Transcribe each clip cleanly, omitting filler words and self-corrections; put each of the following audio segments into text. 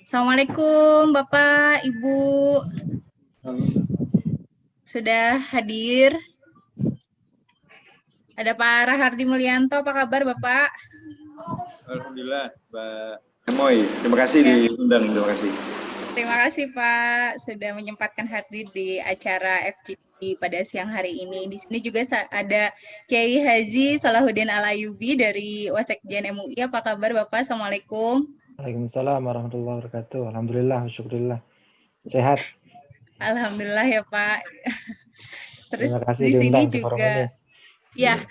Assalamualaikum Bapak, Ibu. Sudah hadir. Ada Pak Rahardi Mulyanto, apa kabar Bapak? Alhamdulillah, Mbak Emoy. Terima kasih Ya. diundang, terima kasih. Terima kasih Pak sudah menyempatkan hadir di acara FGD pada siang hari ini. Di sini juga ada Kiai Haji Salahuddin Al-Ayyubi dari Wasekjen MUI. Apa kabar Bapak? Assalamualaikum. Waalaikumsalam warahmatullahi wabarakatuh. Alhamdulillah, syukurillah. Sehat. Alhamdulillah ya Pak. Terus Terima kasih di sini diundang ke forum juga ini. ya.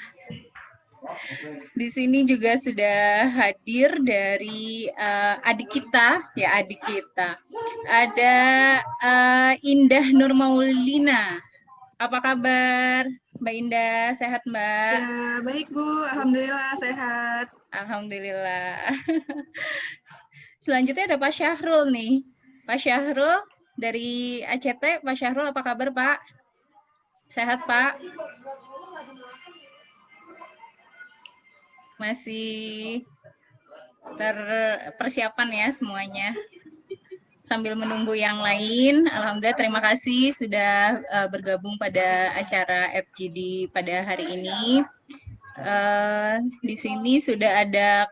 Di sini juga sudah hadir dari adik kita. Ada Indah Nurmaulina. Apa kabar, Mbak Indah? Sehat, Mbak? Ya, baik Bu. Alhamdulillah sehat. Alhamdulillah. Selanjutnya ada Pak Syahrul nih. Pak Syahrul dari ACT. Pak Syahrul, apa kabar, Pak? Sehat, Pak? Masih persiapan ya semuanya. Sambil menunggu yang lain, alhamdulillah terima kasih sudah bergabung pada acara FGD pada hari ini. Di sini sudah ada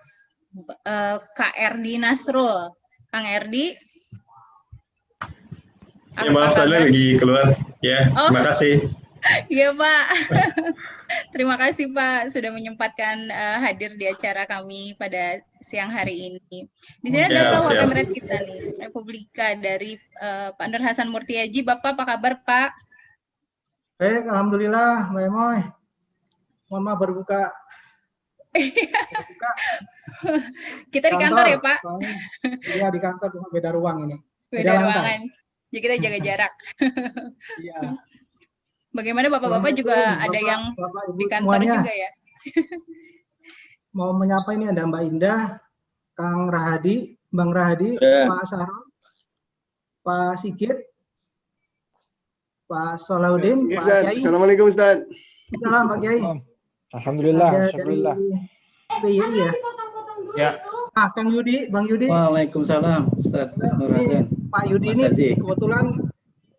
Kak Erdi Nasrul. Kang Erdi. Ya, maaf saya lagi keluar. Ya, terima kasih. Iya Pak. Terima kasih Pak sudah menyempatkan hadir di acara kami pada siang hari ini. Di sini ada Wapemret kita nih, Republika dari Pak Nur Hasan Murtiaji. Bapak apa kabar Pak? Baik, alhamdulillah Mbak Emoy. Mohon maaf berbuka. Kita di kantor ya Pak? Iya di kantor, cuma beda ruang ini. Beda ruangan. Jadi kita jaga jarak. Iya. Bagaimana Bapak-Bapak juga ada yang Bapak, di kantor semuanya juga ya? Mau menyapa ini ada Mbak Indah, Kang Rahadi, Bang Rahadi, Pak Sahrul, Pak Sigit, Pak Salahuddin, Pak Kiai. Assalamualaikum Ustaz. Salam Pak Kiai. Alhamdulillah, alhamdulillah. PII ya? Ya. Kang Yudi, Bang Yudi. Waalaikumsalam Ustaz Nur Hasan. Pak Yudi ini kebetulan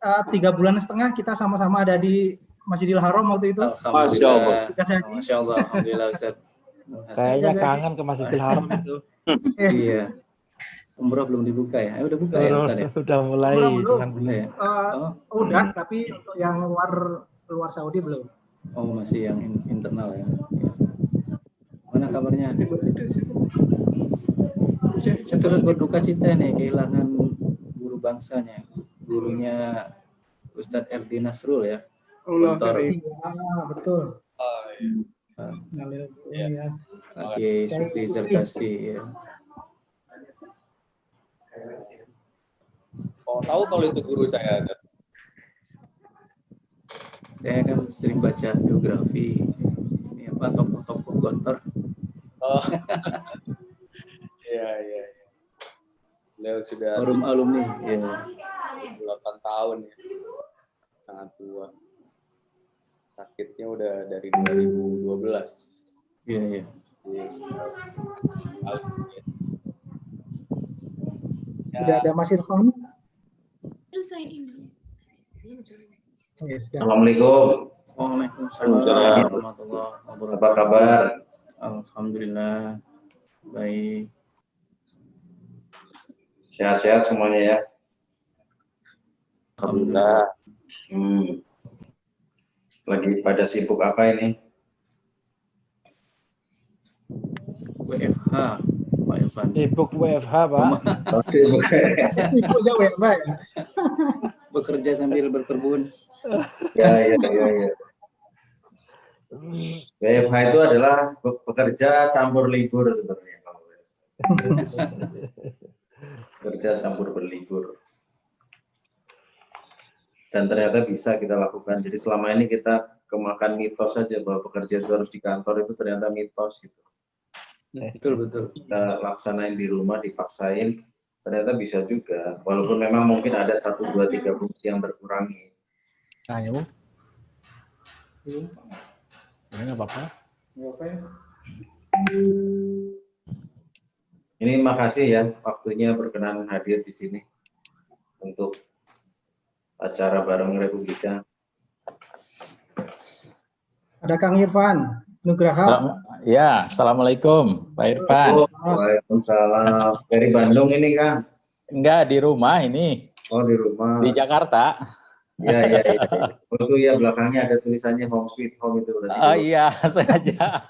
3 bulan setengah kita sama-sama ada di Masjidil Haram waktu itu. Alhamdulillah. Masya Allah. Alhamdulillah Ustaz. Kayaknya kangen ke Masjidil Haram itu. Iya. Umroh belum dibuka ya? Udah buka ya Ustaz ya? Sudah mulai. Ya? Udah, tapi untuk yang luar Saudi belum. Oh, masih yang internal ya. Mana kabarnya? Saya turut berduka cita nih kehilangan guru bangsanya. Gurunya Ustadz Erdi Nasrul ya. Iya, betul. Ya. Oke, Sukri Zarkasi ya. Oh, tahu kalau itu guru saya. Saya kan sering baca biografi ini apa tokoh-tokoh Gontor. Oh. Iya. Beliau sudah forum alumni ya. 8 tahun ya. Sangat tua. Sakitnya udah dari 2012. Iya. Sudah ada Mas Irfan. Assalamualaikum. Waalaikumsalam warahmatullahi wabarakatuh. Apa kabar? Alhamdulillah baik. Sehat-sehat semuanya ya. Alhamdulillah. Lagi pada sibuk apa ini? WFH, Pak Irfan. Sibuk WFH, Pak. Sibuknya WFH ya. Bekerja sambil berkebun. Ya. WFH itu adalah bekerja campur libur sebenarnya. Kerja campur berlibur. Dan ternyata bisa kita lakukan. Jadi selama ini kita kemakan mitos saja bahwa pekerja itu harus di kantor, itu ternyata mitos gitu. Betul. Kita laksanain di rumah, dipaksain, ternyata bisa juga. Walaupun memang mungkin ada 1, 2, 3 bukti yang berkurangi. Ayo. Ini nggak apa-apa. Ini makasih ya waktunya berkenan hadir di sini untuk acara bareng Republika. Ada Kang Irfan Nugraha. Ya, assalamualaikum Pak Irfan. Waalaikumsalam. Dari Bandung ini Kang? Enggak, di rumah ini. Oh di rumah. Di Jakarta. Iya. Itu ya belakangnya ada tulisannya Home Sweet Home itu berarti. Oh iya, sengaja.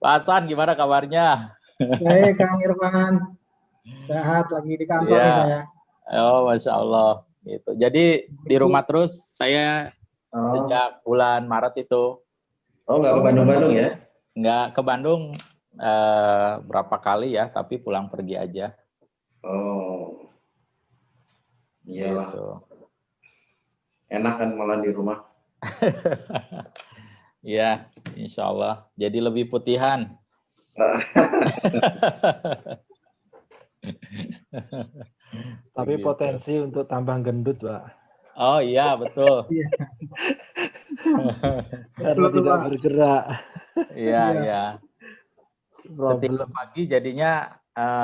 Pak Hasan, gimana kabarnya? Baik Kang Irfan. Sehat lagi di kantor nih saya. Oh, Masya Allah. Gitu. Jadi di rumah terus saya sejak bulan Maret itu. Oh, nggak ke Bandung-Bandung ya? Nggak ke Bandung berapa kali ya, tapi pulang pergi aja. Oh, iyalah. Gitu. Enak kan malah di rumah. Iya, insya Allah. Jadi lebih putihan. Tapi Gitu. potensi untuk tambah gendut, Pak. Oh iya, betul. Karena tidak bergerak. Iya. Setiap pagi jadinya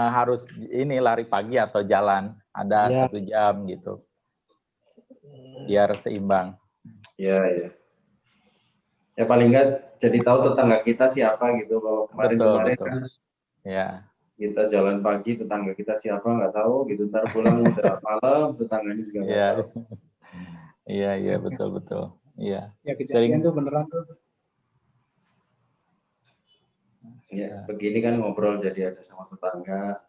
harus ini lari pagi atau jalan. Ada 1 jam gitu. Biar seimbang. Iya. Ya paling nggak jadi tahu tetangga kita siapa gitu. Kalau kemarin kan ya. Kita jalan pagi, tetangga kita siapa nggak tahu gitu. Ntar pulang udah malam, tetangganya juga nggak tahu. Iya, betul. Iya. Ya kejadian tuh beneran tuh. Ya, begini kan ngobrol jadi ada sama tetangga.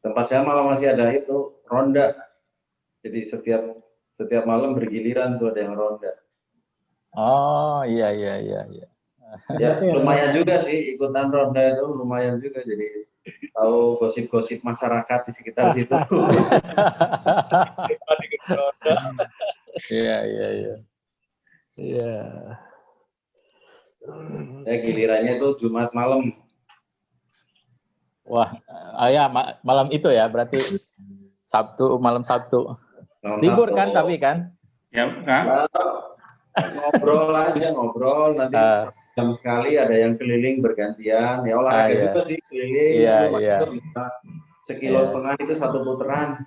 Tempat saya malah masih ada itu ronda. Jadi setiap malam bergiliran tuh ada yang ronda. Oh iya. Ya lumayan juga sih ikutan ronda itu, lumayan juga jadi tahu gosip-gosip masyarakat di sekitar situ. Iya. Ya gilirannya itu Jumat malam. Wah, ya malam itu ya berarti malam Sabtu. Libur kan tapi kan? Ya, Kang. Ngobrol nanti jam sekali ada yang keliling bergantian. Ya olahraga juga sih keliling. Iya. Sekilo setengah itu 1 putaran.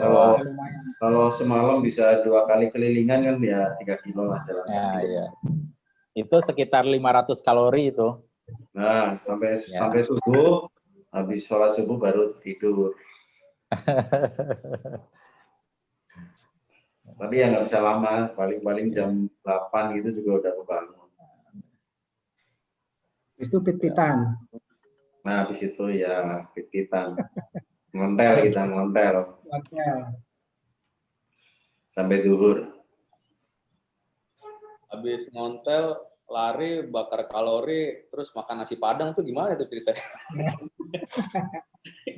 Kalau Kalau semalam bisa 2 kali kelilingan kan ya 3 kilo lah jalan. Iya. Itu sekitar 500 kalori itu. Nah, sampai subuh, habis sholat subuh baru tidur. Tapi ya nggak bisa lama, paling jam 8 gitu juga udah kebangun. Itu pit-pitan. Nah, habis itu ya pit-pitan. Ngontel. Sampai duhur. Habis ngontel, lari, bakar kalori, terus makan nasi padang tuh gimana tuh ceritanya?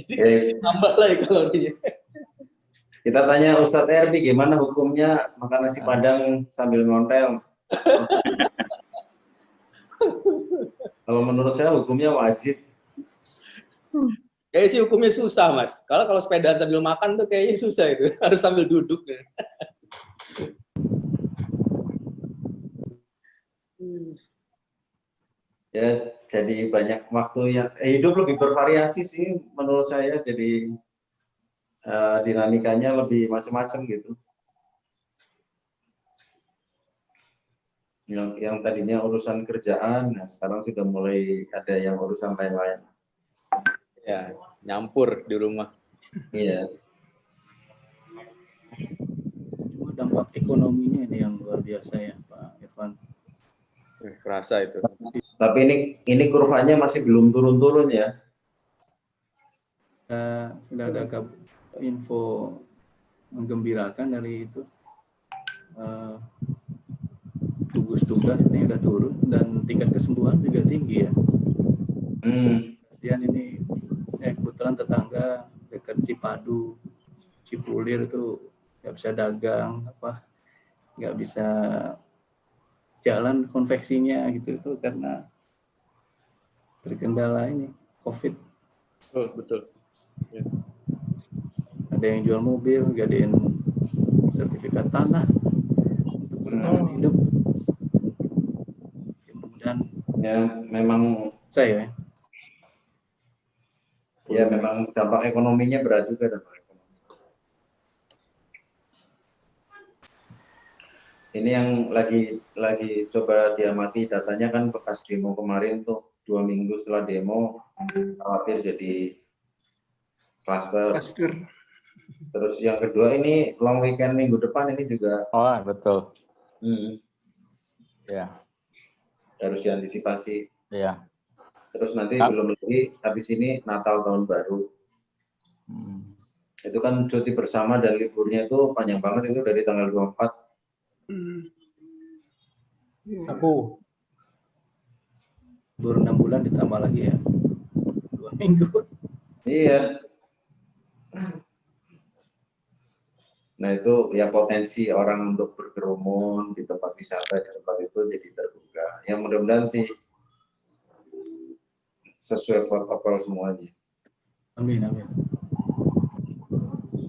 Jadi tambah lagi kalorinya. Kita tanya Ustadz Erdi gimana hukumnya makan nasi padang sambil ngontel. Kalau menurut saya hukumnya wajib. Kayaknya sih hukumnya susah, Mas. Kalau sepedaan sambil makan tuh kayaknya susah itu. Harus sambil duduk. Ya, jadi banyak waktu yang hidup lebih bervariasi sih menurut saya. Jadi dinamikanya lebih macam-macam gitu. Yang tadinya urusan kerjaan, nah sekarang sudah mulai ada yang urusan lain-lain. Ya, nyampur di rumah. Iya. Cuma dampak ekonominya ini yang luar biasa ya, Pak Irfan. Kerasa itu. Tapi ini kurvanya masih belum turun-turun ya. Sudah ada info menggembirakan dari itu. Gugus tugas ini udah turun dan tingkat kesembuhan juga tinggi ya. Kasihan ini, saya kebetulan tetangga dekat Cipadu, Cipulir itu nggak bisa dagang, nggak bisa jalan konveksinya gitu itu karena terkendala ini COVID. Betul. Ya. Ada yang jual mobil, gadain sertifikat tanah untuk bertahan hidup. Mudah-mudahan Ya, memang saya. ya memang dampak ekonominya berat juga dampak ekonomi. Ini yang lagi coba diamati datanya kan bekas demo kemarin tuh 2 minggu setelah demo khawatir jadi klaster. Terus yang kedua ini long weekend minggu depan ini juga. Oh betul. Ya. Harus diantisipasi. Iya. Terus nanti belum lagi habis ini Natal tahun baru. Itu kan cuti bersama dan liburnya itu panjang banget, itu dari tanggal 24. Aku. Libur 6 bulan ditambah lagi ya. 2 minggu. Iya. Nah itu ya potensi orang untuk berkerumun di tempat wisata di tempat itu jadi terbuka. Yang mudah-mudahan sih sesuai protokol semuanya. Amin, amin.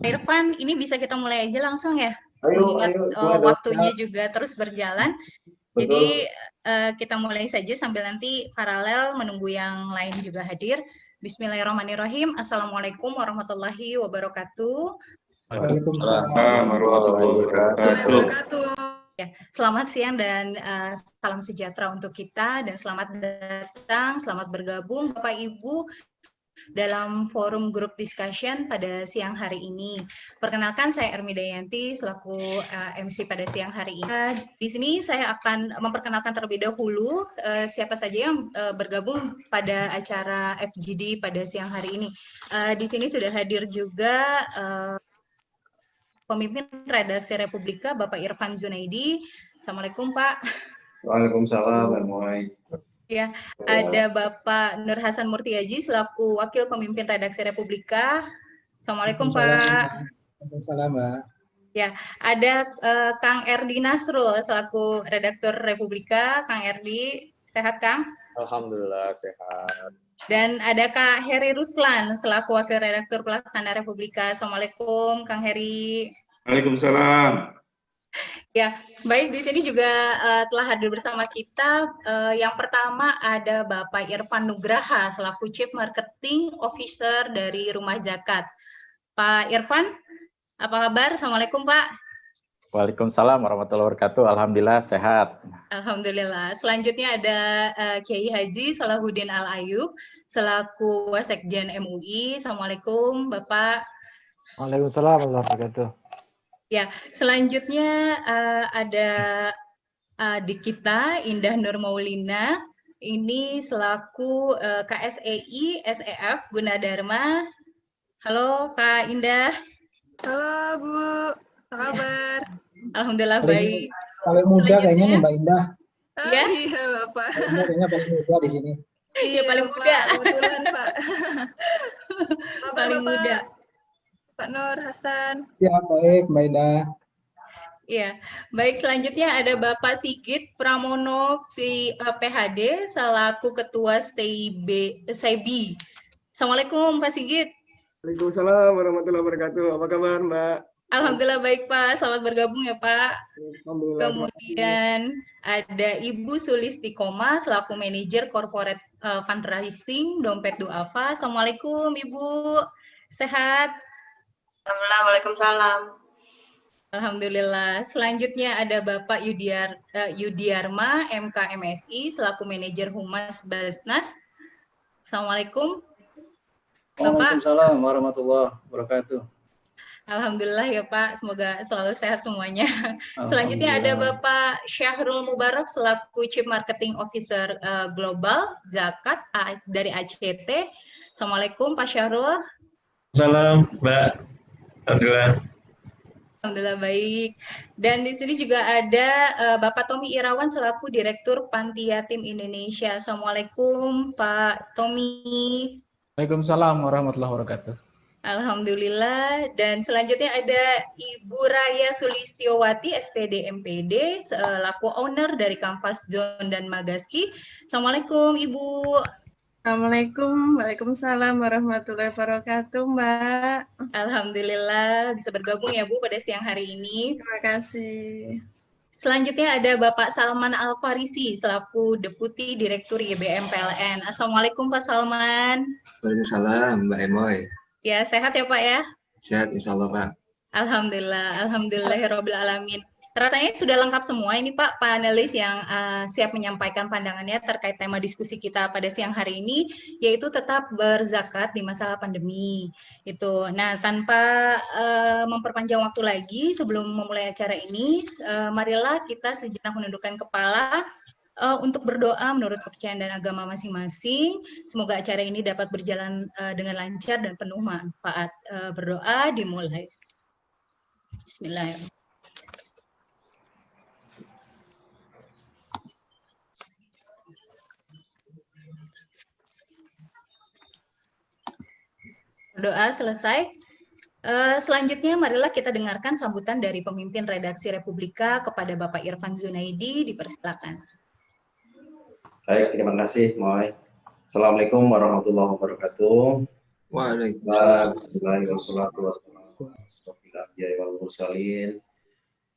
Irfan, ini bisa kita mulai aja langsung ya? Mengingat waktunya juga terus berjalan. Betul. Jadi kita mulai saja sambil nanti paralel menunggu yang lain juga hadir. Bismillahirrahmanirrahim. Assalamualaikum warahmatullahi wabarakatuh. Waalaikumsalam warahmatullahi wabarakatuh. Ya, selamat siang dan salam sejahtera untuk kita dan selamat datang, selamat bergabung Bapak Ibu dalam forum group discussion pada siang hari ini. Perkenalkan saya Ermi Dayanti selaku MC pada siang hari ini. Di sini saya akan memperkenalkan terlebih dahulu siapa saja yang bergabung pada acara FGD pada siang hari ini. Di sini sudah hadir juga pemimpin redaksi Republika Bapak Irfan Zunaidi. Assalamualaikum Pak. Waalaikumsalam. Ya, ada Bapak Nur Hasan Murtiaji selaku Wakil Pemimpin Redaksi Republika. Assalamualaikum Pak. Waalaikumsalam Mbak. Ya, ada Kang Erdi Nasrul selaku Redaktur Republika. Kang Erdi, sehat Kang? Alhamdulillah sehat. Dan ada Kak Heri Ruslan selaku Wakil Redaktur Pelaksana Republika. Assalamualaikum Kang Heri. Waalaikumsalam. Ya, baik, di sini juga telah hadir bersama kita. Yang pertama ada Bapak Irfan Nugraha selaku Chief Marketing Officer dari Rumah Zakat. Pak Irfan, apa kabar? Assalamualaikum Pak. Waalaikumsalam warahmatullahi wabarakatuh. Alhamdulillah sehat. Alhamdulillah. Selanjutnya ada Kiai Haji Salahuddin Al-Ayub selaku Wasekjen MUI. Assalamualaikum Bapak. Waalaikumsalam warahmatullahi wabarakatuh. Ya, selanjutnya ada adik kita Indah Nur Maulina, ini selaku KSEI SEF Gunadarma. Halo Kak Indah. Halo Bu, apa kabar? Alhamdulillah baik. Paling muda kayaknya nih Mbak Indah. Ya? Iya Bapak. Kayaknya paling muda di sini. Iya paling muda. Kebetulan Pak. Paling muda. Pak Nur Hasan. Ya baik Mbak Indah. Ya, baik, selanjutnya ada Bapak Sigit Pramono PhD selaku Ketua SEBI. Assalamualaikum Pak Sigit. Waalaikumsalam warahmatullahi wabarakatuh. Apa kabar Mbak? Alhamdulillah baik Pak, selamat bergabung ya Pak. Alhamdulillah. Kemudian ada Ibu Sulistikoma selaku Manajer Corporate Fundraising Dompet Duafa. Assalamualaikum Ibu, sehat? Alhamdulillah, waalaikumsalam. Alhamdulillah. Selanjutnya ada Bapak Yudiarma MKMSI selaku Manajer Humas Basnas. Assalamualaikum. Bapak. Waalaikumsalam warahmatullahi wabarakatuh. Alhamdulillah ya Pak, semoga selalu sehat semuanya. Selanjutnya ada Bapak Syahrul Mubarak selaku Chief Marketing Officer Global Zakat dari ACT. Assalamualaikum Pak Syahrul. Salam Mbak. Alhamdulillah. Alhamdulillah baik. Dan di sini juga ada Bapak Tommy Irawan selaku Direktur Panti Yatim Indonesia. Assalamualaikum Pak Tommy. Waalaikumsalam warahmatullahi wabarakatuh. Alhamdulillah. Dan selanjutnya ada Ibu Raya Sulistiowati SPD MPD selaku owner dari Kanvas Zone dan Magaski. Assalamualaikum Ibu. Assalamualaikum, waalaikumsalam warahmatullahi wabarakatuh, Mbak. Alhamdulillah bisa bergabung ya Bu pada siang hari ini. Terima kasih. Selanjutnya ada Bapak Salman Al-Farisi selaku Deputi Direktur YBM PLN. Assalamualaikum Pak Salman. Waalaikumsalam Mbak Emoy. Ya, sehat ya Pak ya? Sehat insya Allah Pak. Alhamdulillah, alhamdulillahirabbil alamin. Rasanya sudah lengkap semua ini Pak, panelis yang siap menyampaikan pandangannya terkait tema diskusi kita pada siang hari ini, yaitu tetap berzakat di masa pandemi. Itu. Nah, tanpa memperpanjang waktu lagi sebelum memulai acara ini, marilah kita sejenak menundukkan kepala untuk berdoa menurut kepercayaan dan agama masing-masing. Semoga acara ini dapat berjalan dengan lancar dan penuh manfaat. Berdoa dimulai. Bismillahirrahmanirrahim. Doa selesai. Selanjutnya marilah kita dengarkan sambutan dari pemimpin redaksi Republika kepada Bapak Irfan Zunaidi, dipersilakan. Baik, terima kasih Moy. Assalamualaikum warahmatullahi wabarakatuh. Waalaikumsalam.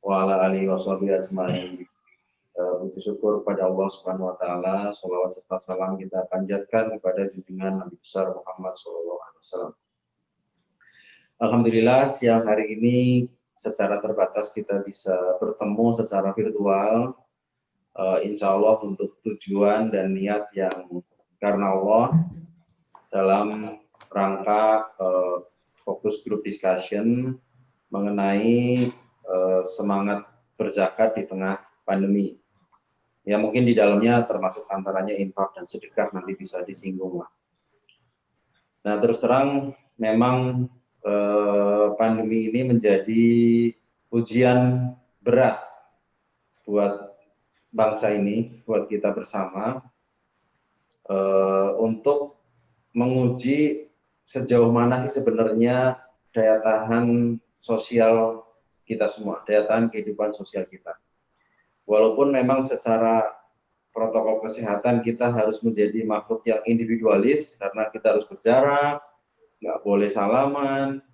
Wa ala alihi washabihi ajmain. Puji syukur pada Allah Subhanahu wa taala, sholawat serta salam kita panjatkan kepada junjungan Nabi besar Muhammad sallallahu alaihi wasallam. Alhamdulillah siang hari ini secara terbatas kita bisa bertemu secara virtual, insya Allah untuk tujuan dan niat yang karena Allah dalam rangka fokus group discussion mengenai semangat berzakat di tengah pandemi. Ya mungkin di dalamnya termasuk antaranya infak dan sedekah, nanti bisa disinggung lah. Nah terus terang memang pandemi ini menjadi ujian berat buat bangsa ini, buat kita bersama, untuk menguji sejauh mana sih sebenarnya daya tahan sosial kita semua, daya tahan kehidupan sosial kita. Walaupun memang secara protokol kesehatan kita harus menjadi makhluk yang individualis karena kita harus berjarak, nggak boleh salaman,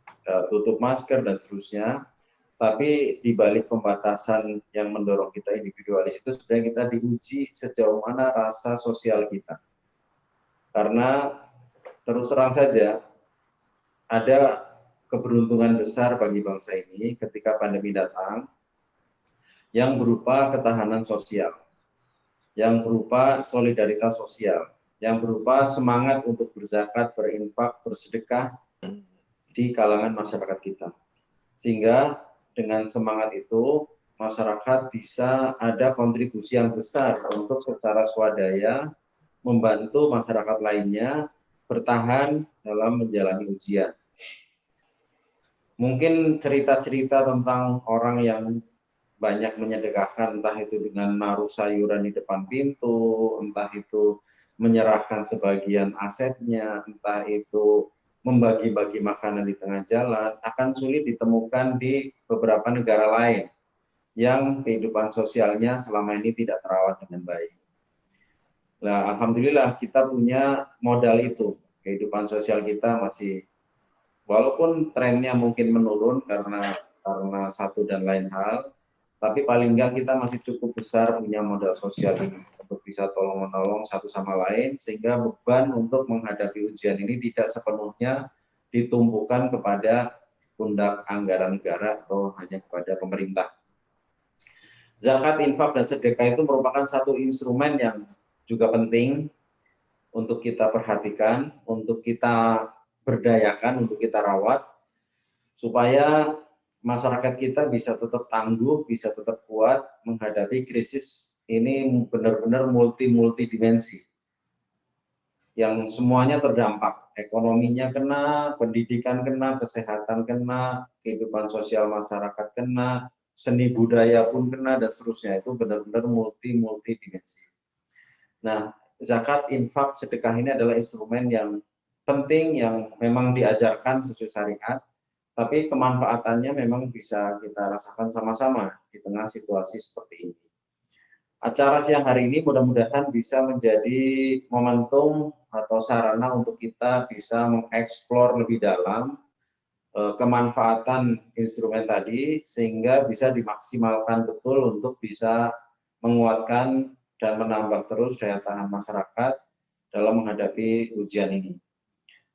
tutup masker dan seterusnya. Tapi di balik pembatasan yang mendorong kita individualis itu sebenarnya kita diuji sejauh mana rasa sosial kita. Karena terus terang saja ada keberuntungan besar bagi bangsa ini ketika pandemi datang yang berupa ketahanan sosial, yang berupa solidaritas sosial, yang berupa semangat untuk berzakat, berinfak, bersedekah di kalangan masyarakat kita. Sehingga dengan semangat itu, masyarakat bisa ada kontribusi yang besar untuk secara swadaya membantu masyarakat lainnya bertahan dalam menjalani ujian. Mungkin cerita-cerita tentang orang yang banyak menyedekahkan, entah itu dengan naruh sayuran di depan pintu, entah itu menyerahkan sebagian asetnya, entah itu membagi-bagi makanan di tengah jalan, akan sulit ditemukan di beberapa negara lain yang kehidupan sosialnya selama ini tidak terawat dengan baik. Nah, alhamdulillah kita punya modal itu. Kehidupan sosial kita masih, walaupun trennya mungkin menurun karena satu dan lain hal, tapi paling enggak kita masih cukup besar punya modal sosial ini untuk bisa tolong-menolong satu sama lain, sehingga beban untuk menghadapi ujian ini tidak sepenuhnya ditumpukan kepada pundak anggaran negara atau hanya kepada pemerintah. Zakat, infak, dan sedekah itu merupakan satu instrumen yang juga penting untuk kita perhatikan, untuk kita berdayakan, untuk kita rawat, supaya masyarakat kita bisa tetap tangguh, bisa tetap kuat menghadapi krisis ini benar-benar multi-dimensi. Yang semuanya terdampak, ekonominya kena, pendidikan kena, kesehatan kena, kehidupan sosial masyarakat kena, seni budaya pun kena, dan seterusnya. Itu benar-benar multi-dimensi. Nah, zakat, infak, sedekah ini adalah instrumen yang penting yang memang diajarkan sesuai syariat, tapi kemanfaatannya memang bisa kita rasakan sama-sama di tengah situasi seperti ini. Acara siang hari ini mudah-mudahan bisa menjadi momentum atau sarana untuk kita bisa mengeksplor lebih dalam kemanfaatan instrumen tadi sehingga bisa dimaksimalkan betul untuk bisa menguatkan dan menambah terus daya tahan masyarakat dalam menghadapi ujian ini.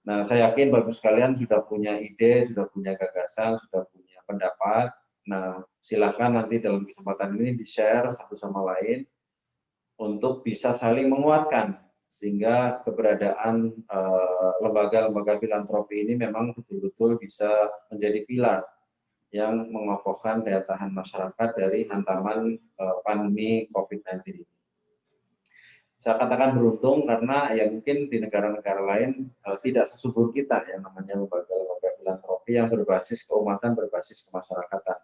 Nah, saya yakin Bapak sekalian sudah punya ide, sudah punya gagasan, sudah punya pendapat. Nah, silakan nanti dalam kesempatan ini di-share satu sama lain untuk bisa saling menguatkan sehingga keberadaan lembaga-lembaga filantropi ini memang betul-betul bisa menjadi pilar yang mengokohkan daya tahan masyarakat dari hantaman pandemi COVID-19 ini. Saya katakan beruntung karena ya mungkin di negara-negara lain tidak sesubur kita yang namanya lembaga-lembaga filantropi yang berbasis keumatan, berbasis kemasyarakatan.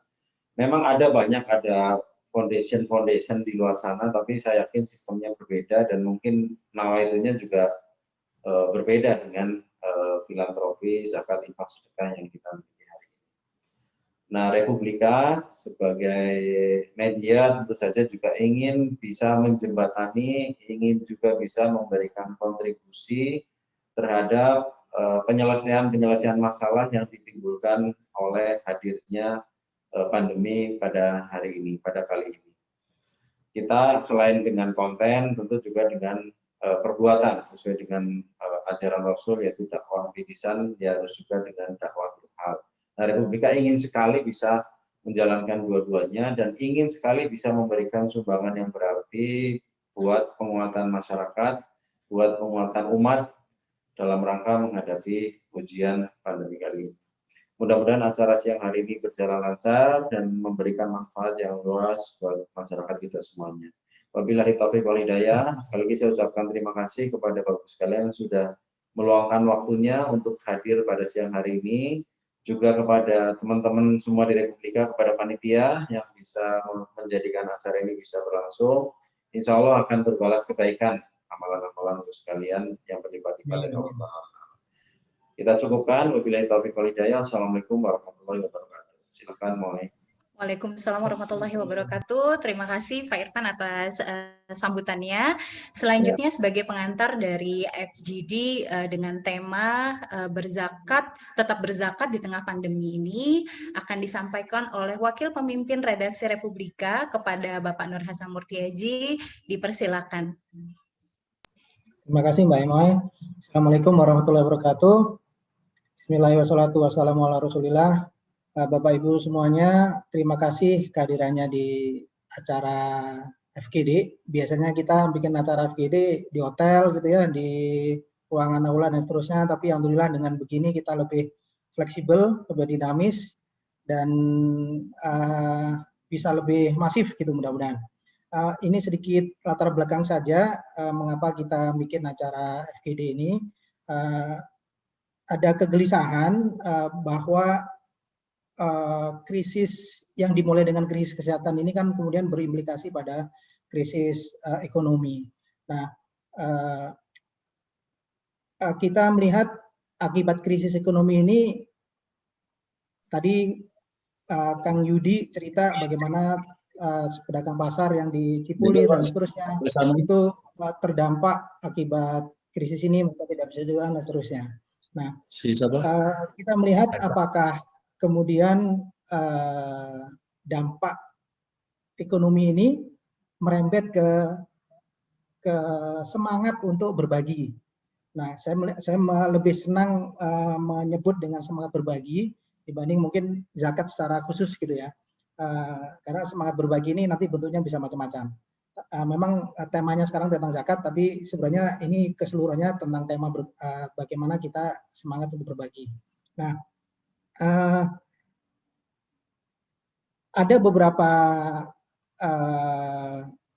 Memang ada foundation di luar sana, tapi saya yakin sistemnya berbeda dan mungkin nawaitunya juga berbeda dengan filantropi, zakat, infak, sedekah yang kita miliki hari ini. Nah, Republika sebagai media tentu saja juga ingin bisa menjembatani, ingin juga bisa memberikan kontribusi terhadap penyelesaian masalah yang ditimbulkan oleh hadirnya pandemi pada hari ini, pada kali ini. Kita selain dengan konten, tentu juga dengan perbuatan sesuai dengan ajaran Rasul, yaitu dakwah bilisan, ya harus juga dengan dakwah berhal. Nah, Republika ingin sekali bisa menjalankan dua-duanya dan ingin sekali bisa memberikan sumbangan yang berarti buat penguatan masyarakat, buat penguatan umat dalam rangka menghadapi ujian pandemi kali ini. Mudah-mudahan acara siang hari ini berjalan lancar dan memberikan manfaat yang luas buat masyarakat kita semuanya. Wabillahi taufiq wal hidayah. Sekali lagi saya ucapkan terima kasih kepada Bapak sekalian yang sudah meluangkan waktunya untuk hadir pada siang hari ini. Juga kepada teman-teman semua di Republika, kepada panitia yang bisa menjadikan acara ini bisa berlangsung. Insya Allah akan berbalas kebaikan amalan-amalan untuk sekalian yang berlipat-lipat dari Allah. Kita cukupkan. Wabillahi taufiq wal hidayah. Assalamualaikum warahmatullahi wabarakatuh. Silakan mulai. Waalaikumsalam warahmatullahi wabarakatuh. Terima kasih Pak Irfan atas sambutannya. Selanjutnya sebagai pengantar dari FGD dengan tema berzakat, tetap berzakat di tengah pandemi ini akan disampaikan oleh Wakil Pemimpin Redaksi Republika kepada Bapak Nur Hasan Murtiaji. Dipersilakan. Terima kasih Mbak Emoy. Assalamualaikum warahmatullahi wabarakatuh. Bismillahirrahmanirrahim. Wassalamu ala rasulillah. Bapak Ibu semuanya, terima kasih kehadirannya di acara FGD. Biasanya kita bikin acara FGD di hotel gitu ya, di ruangan aula dan seterusnya, tapi alhamdulillah dengan begini kita lebih fleksibel, lebih dinamis, dan bisa lebih masif gitu mudah-mudahan. Ini sedikit latar belakang saja mengapa kita bikin acara FGD ini. Ada kegelisahan bahwa krisis yang dimulai dengan krisis kesehatan ini kan kemudian berimplikasi pada krisis ekonomi. Nah, kita melihat akibat krisis ekonomi ini, tadi Kang Yudi cerita bagaimana pedagang pasar yang di Cipulir dan seterusnya itu terdampak akibat krisis ini, maka tidak bisa jualan dan seterusnya. Nah, kita melihat apakah kemudian dampak ekonomi ini merembet ke semangat untuk berbagi. Nah, saya lebih senang menyebut dengan semangat berbagi dibanding mungkin zakat secara khusus gitu ya. Karena semangat berbagi ini nanti bentuknya bisa macam-macam. Memang temanya sekarang tentang zakat, tapi sebenarnya ini keseluruhannya tentang tema bagaimana kita semangat untuk berbagi. Nah, ada beberapa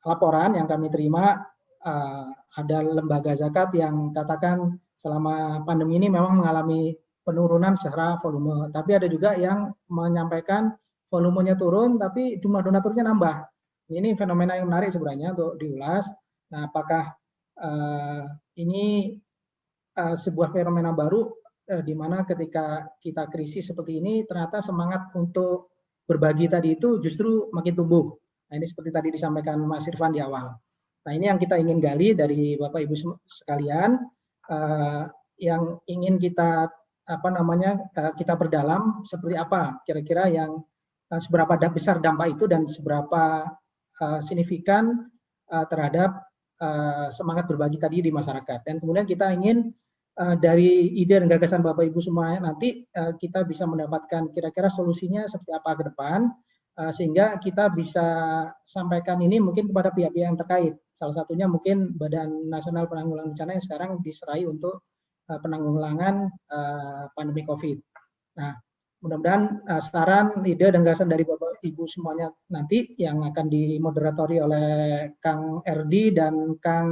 laporan yang kami terima, ada lembaga zakat yang katakan selama pandemi ini memang mengalami penurunan secara volume, tapi ada juga yang menyampaikan volumenya turun, tapi jumlah donaturnya nambah. Ini fenomena yang menarik sebenarnya untuk diulas. Nah, apakah ini sebuah fenomena baru di mana ketika kita krisis seperti ini, ternyata semangat untuk berbagi tadi itu justru makin tumbuh. Nah, ini seperti tadi disampaikan Mas Irfan di awal. Nah, ini yang kita ingin gali dari Bapak Ibu sekalian, yang ingin kita kita perdalam seperti apa kira-kira yang seberapa besar dampak itu dan seberapa signifikan terhadap semangat berbagi tadi di masyarakat. Dan kemudian kita ingin dari ide dan gagasan Bapak Ibu semua nanti kita bisa mendapatkan kira-kira solusinya seperti apa ke depan, sehingga kita bisa sampaikan ini mungkin kepada pihak-pihak yang terkait. Salah satunya mungkin Badan Nasional Penanggulangan Bencana yang sekarang diserai untuk penanggulangan pandemi COVID. Nah, mudah-mudahan saran, ide, dan gagasan dari Bapak Ibu semuanya nanti yang akan dimoderatori oleh Kang Erdi dan Kang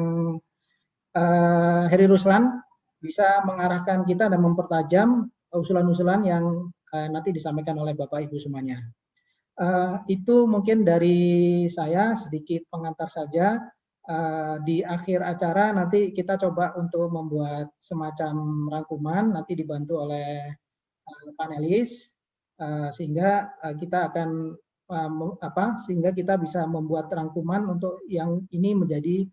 Heri Ruslan bisa mengarahkan kita dan mempertajam usulan-usulan yang nanti disampaikan oleh Bapak Ibu semuanya. Itu mungkin dari saya sedikit pengantar saja. Di akhir acara nanti kita coba untuk membuat semacam rangkuman, nanti dibantu oleh panelis, sehingga kita akan sehingga kita bisa membuat rangkuman untuk yang ini menjadi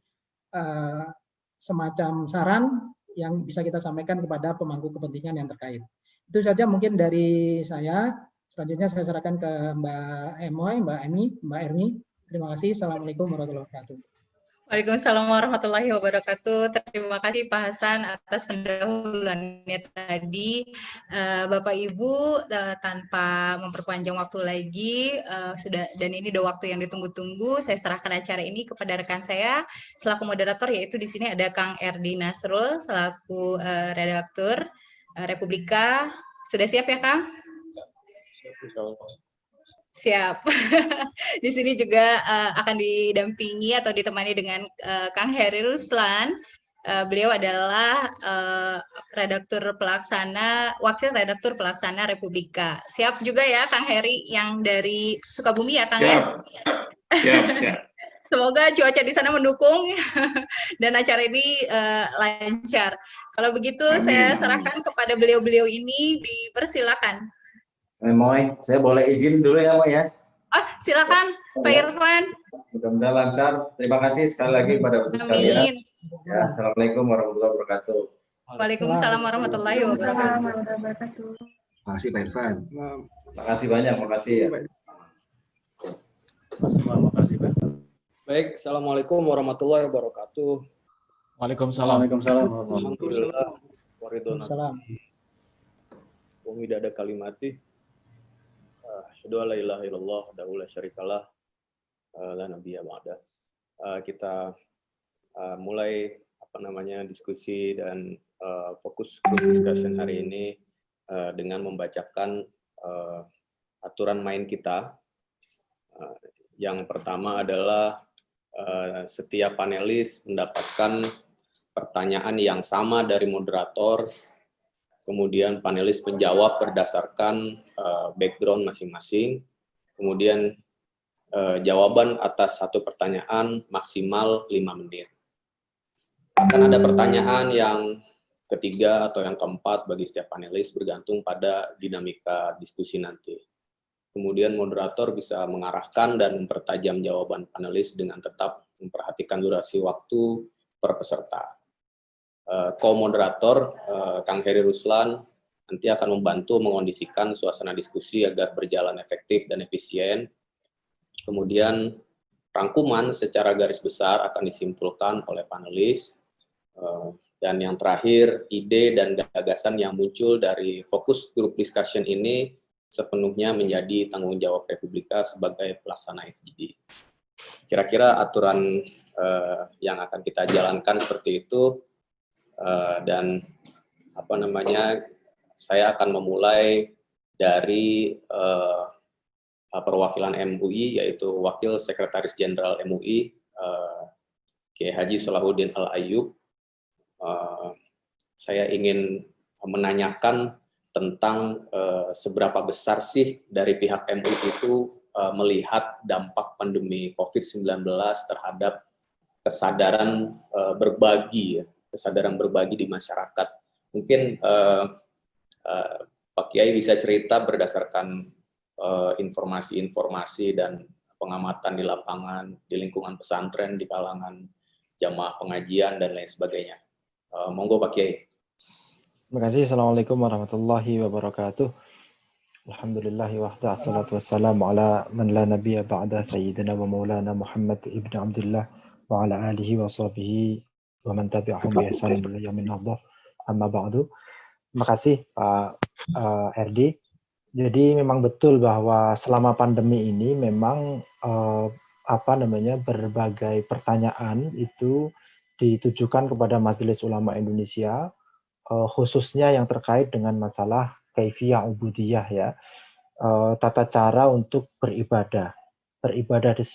semacam saran yang bisa kita sampaikan kepada pemangku kepentingan yang terkait. Itu saja mungkin dari saya. Selanjutnya saya serahkan ke Mbak Emoy, Mbak Ermi. Terima kasih. Assalamualaikum warahmatullahi wabarakatuh. Waalaikumsalam warahmatullahi wabarakatuh. Terima kasih Pak Hasan atas pendahuluannya tadi. Bapak Ibu, tanpa memperpanjang waktu lagi, dan ini udah waktu yang ditunggu-tunggu, saya serahkan acara ini kepada rekan saya selaku moderator, yaitu di sini ada Kang Erdi Nasrul selaku redaktur Republika. Sudah siap ya, Kang? Siap. Di sini juga akan didampingi atau ditemani dengan Kang Heri Ruslan. Beliau adalah wakil redaktur pelaksana Republika. Siap juga ya Kang Heri yang dari Sukabumi ya Kang? Siap. Semoga cuaca di sana mendukung dan acara ini lancar. Kalau begitu saya serahkan kepada beliau-beliau ini, dipersilakan. Moy, saya boleh izin dulu ya, Moy ya? Silakan, Pak Irfan. Mudah-mudahan lancar. Terima kasih sekali lagi pada Bapak sekalian. Ya, Assalamualaikum warahmatullahi wabarakatuh. Waalaikumsalam warahmatullahi wabarakatuh. Terima kasih Pak Irfan. Terima kasih banyak, makasih ya. Terima kasih Pak. Baik, Assalamualaikum warahmatullahi wabarakatuh. Waalaikumsalam. Waalaikumsalam. Alhamdulillah. Waalaikumsalam. Wa midada kalimati. Asyhadu an la ilaha illallah wa la syarikalah la nabiyya ba'da. Kita mulai diskusi dan fokus group discussion hari ini dengan membacakan aturan main kita. Yang pertama adalah setiap panelis mendapatkan pertanyaan yang sama dari moderator. Kemudian panelis menjawab berdasarkan background masing-masing. Kemudian jawaban atas satu pertanyaan maksimal 5 menit. Akan ada pertanyaan yang ketiga atau yang keempat bagi setiap panelis bergantung pada dinamika diskusi nanti. Kemudian moderator bisa mengarahkan dan mempertajam jawaban panelis dengan tetap memperhatikan durasi waktu per peserta. Co-moderator Kang Heri Ruslan nanti akan membantu mengondisikan suasana diskusi agar berjalan efektif dan efisien. Kemudian rangkuman secara garis besar akan disimpulkan oleh panelis. Dan yang terakhir, ide dan gagasan yang muncul dari fokus group discussion ini sepenuhnya menjadi tanggung jawab Republika sebagai pelaksana FGD. Kira-kira aturan yang akan kita jalankan seperti itu. Dan saya akan memulai dari perwakilan MUI, yaitu Wakil Sekretaris Jenderal MUI Kiai Haji Salahuddin Al-Ayyub. Saya ingin menanyakan tentang seberapa besar sih dari pihak MUI itu melihat dampak pandemi COVID-19 terhadap kesadaran berbagi di masyarakat. Mungkin Pak Kiai bisa cerita berdasarkan informasi-informasi dan pengamatan di lapangan, di lingkungan pesantren, di kalangan jamaah pengajian, dan lain sebagainya. Monggo Pak Kiai. Terima kasih. Assalamualaikum warahmatullahi wabarakatuh. Alhamdulillahi wahda, assalatu wassalamu ala man la nabiyya ba'da sayyidina wa maulana Muhammad ibn Abdullah wa ala alihi wa sahbihi wa man tabi'ahum bi ihsan ila yaumil qiyamah. Amma ba'du. Terima kasih Pak RD. Jadi memang betul bahwa selama pandemi ini memang berbagai pertanyaan itu ditujukan kepada Majelis Ulama Indonesia, khususnya yang terkait dengan masalah kaifiyah ubudiyah ya, tata cara untuk beribadah. Beribadah di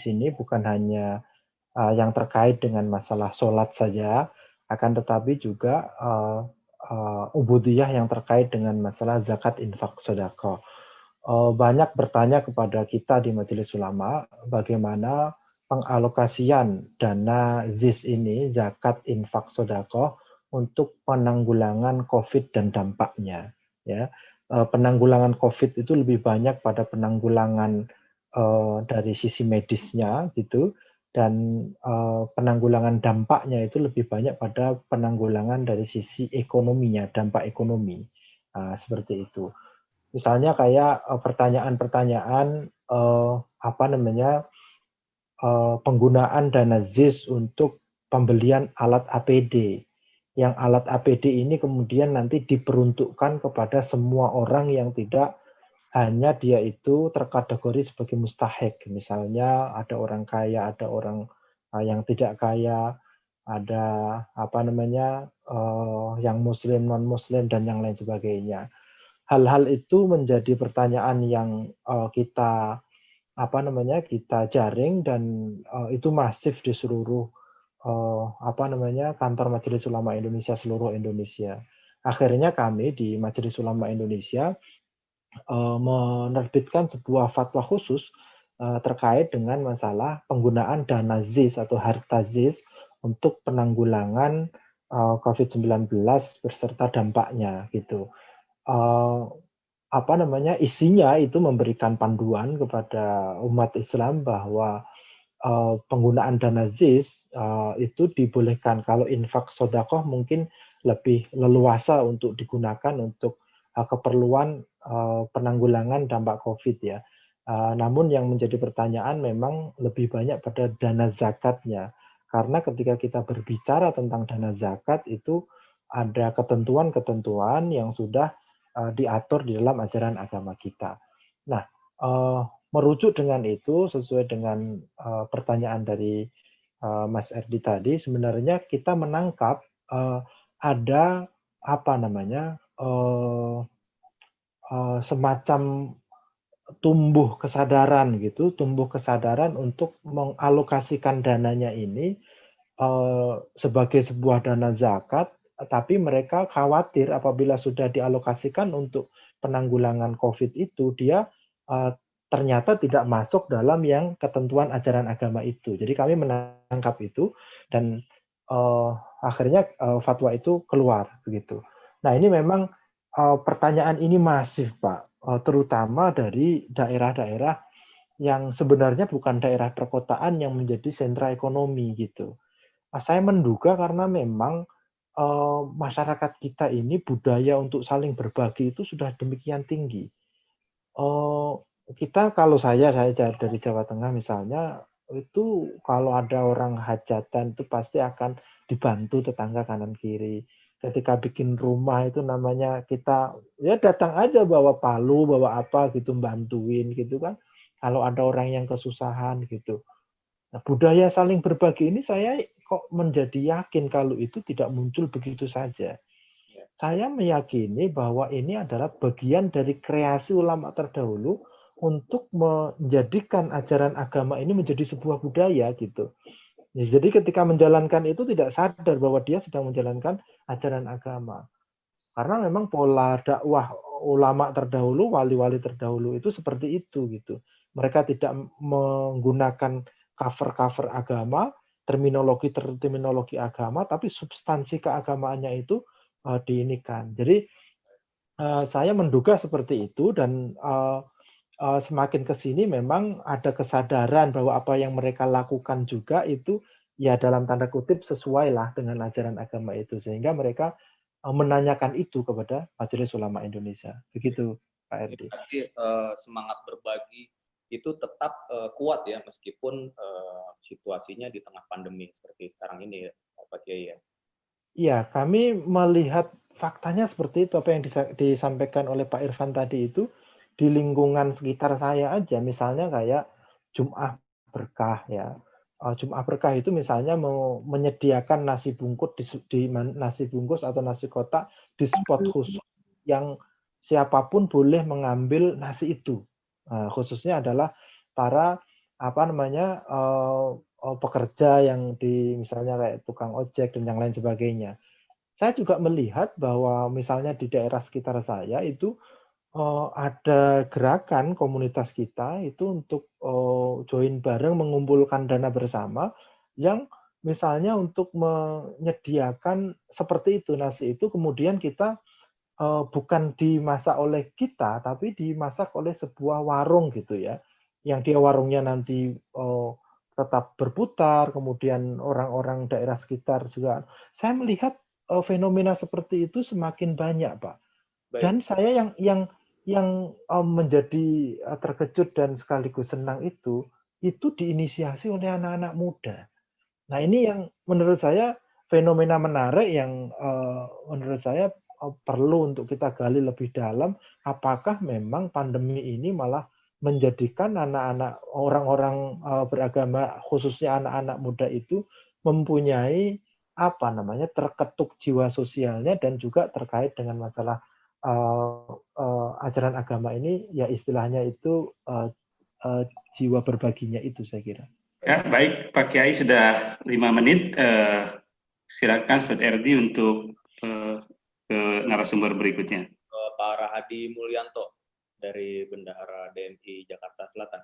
sini bukan hanya yang terkait dengan masalah sholat saja, akan tetapi juga ubudiyah yang terkait dengan masalah zakat, infak, sedekah. Banyak bertanya kepada kita di Majelis Ulama bagaimana pengalokasian dana ZIS ini, zakat, infak, sedekah, untuk penanggulangan COVID dan dampaknya. Ya, penanggulangan COVID itu lebih banyak pada penanggulangan dari sisi medisnya, gitu, dan penanggulangan dampaknya itu lebih banyak pada penanggulangan dari sisi ekonominya, dampak ekonomi, seperti itu. Misalnya kayak pertanyaan-pertanyaan penggunaan dana ZIS untuk pembelian alat APD. Yang alat APD ini kemudian nanti diperuntukkan kepada semua orang yang tidak hanya dia itu terkategori sebagai mustahik. Misalnya ada orang kaya, ada orang yang tidak kaya, ada yang muslim, non muslim, dan yang lain sebagainya. Hal-hal itu menjadi pertanyaan yang kita jaring, dan itu masif di seluruh kantor Majelis Ulama Indonesia seluruh Indonesia. Akhirnya kami di Majelis Ulama Indonesia menerbitkan sebuah fatwa khusus terkait dengan masalah penggunaan dana ZIS atau harta ZIS untuk penanggulangan COVID-19 beserta dampaknya, gitu. Isinya itu memberikan panduan kepada umat Islam bahwa penggunaan dana ZIS itu dibolehkan. Kalau infak sedekah mungkin lebih leluasa untuk digunakan untuk keperluan penanggulangan dampak COVID ya. Namun yang menjadi pertanyaan memang lebih banyak pada dana zakatnya. Karena ketika kita berbicara tentang dana zakat itu ada ketentuan-ketentuan yang sudah diatur di dalam ajaran agama kita. Nah, merujuk dengan itu, sesuai dengan pertanyaan dari Mas Erdi tadi, sebenarnya kita menangkap ada semacam tumbuh kesadaran untuk mengalokasikan dananya ini sebagai sebuah dana zakat, tapi mereka khawatir apabila sudah dialokasikan untuk penanggulangan COVID itu, dia ternyata tidak masuk dalam yang ketentuan ajaran agama itu. Jadi kami menangkap itu, dan akhirnya fatwa itu keluar begitu. Nah, ini memang pertanyaan ini masif, Pak, terutama dari daerah-daerah yang sebenarnya bukan daerah perkotaan yang menjadi sentra ekonomi gitu. Saya menduga karena memang masyarakat kita ini budaya untuk saling berbagi itu sudah demikian tinggi. Kita, kalau saya dari Jawa Tengah misalnya, itu kalau ada orang hajatan itu pasti akan dibantu tetangga kanan kiri. Ketika bikin rumah itu namanya kita ya datang aja bawa palu, bawa apa gitu, bantuin gitu kan. Kalau ada orang yang kesusahan gitu. Nah, budaya saling berbagi ini saya kok menjadi yakin kalau itu tidak muncul begitu saja. Saya meyakini bahwa ini adalah bagian dari kreasi ulama terdahulu untuk menjadikan ajaran agama ini menjadi sebuah budaya gitu. Jadi ketika menjalankan itu tidak sadar bahwa dia sedang menjalankan ajaran agama. Karena memang pola dakwah ulama terdahulu, wali-wali terdahulu itu seperti itu gitu. Mereka tidak menggunakan cover-cover agama, terminologi agama, tapi substansi keagamaannya itu diinikan. Jadi saya menduga seperti itu, dan semakin ke sini memang ada kesadaran bahwa apa yang mereka lakukan juga itu ya dalam tanda kutip sesuai lah dengan ajaran agama itu, sehingga mereka menanyakan itu kepada Majelis Ulama Indonesia. Begitu Pak Erdi. Berarti semangat berbagi itu tetap kuat ya meskipun situasinya di tengah pandemi seperti sekarang ini ya Pak Kiai ya. Iya, kami melihat faktanya seperti itu, apa yang disampaikan oleh Pak Irfan tadi itu di lingkungan sekitar saya aja, misalnya kayak Jum'ah Berkah ya. Jum'ah Berkah itu misalnya mau menyediakan nasi bungkus di nasi bungkus atau nasi kotak di spot khusus yang siapapun boleh mengambil nasi itu. Khususnya adalah para pekerja yang di misalnya kayak tukang ojek dan yang lain sebagainya. Saya juga melihat bahwa misalnya di daerah sekitar saya itu ada gerakan komunitas kita itu untuk join bareng mengumpulkan dana bersama yang misalnya untuk menyediakan seperti itu nasi itu kemudian kita bukan dimasak oleh kita tapi dimasak oleh sebuah warung gitu ya yang dia warungnya nanti tetap berputar kemudian orang-orang daerah sekitar juga saya melihat fenomena seperti itu semakin banyak Pak. Baik. Dan saya yang menjadi terkejut dan sekaligus senang itu diinisiasi oleh anak-anak muda. Nah ini yang menurut saya fenomena menarik yang menurut saya perlu untuk kita gali lebih dalam. Apakah memang pandemi ini malah menjadikan anak-anak orang-orang beragama khususnya anak-anak muda itu mempunyai terketuk jiwa sosialnya dan juga terkait dengan masalah ajaran agama ini ya istilahnya itu jiwa berbaginya itu saya kira. Ya, baik Pak Kiai sudah 5 menit. Silakan Ustaz Erdi untuk ke narasumber berikutnya. Pak Rahadi Mulyanto dari Bendahara DMI Jakarta Selatan.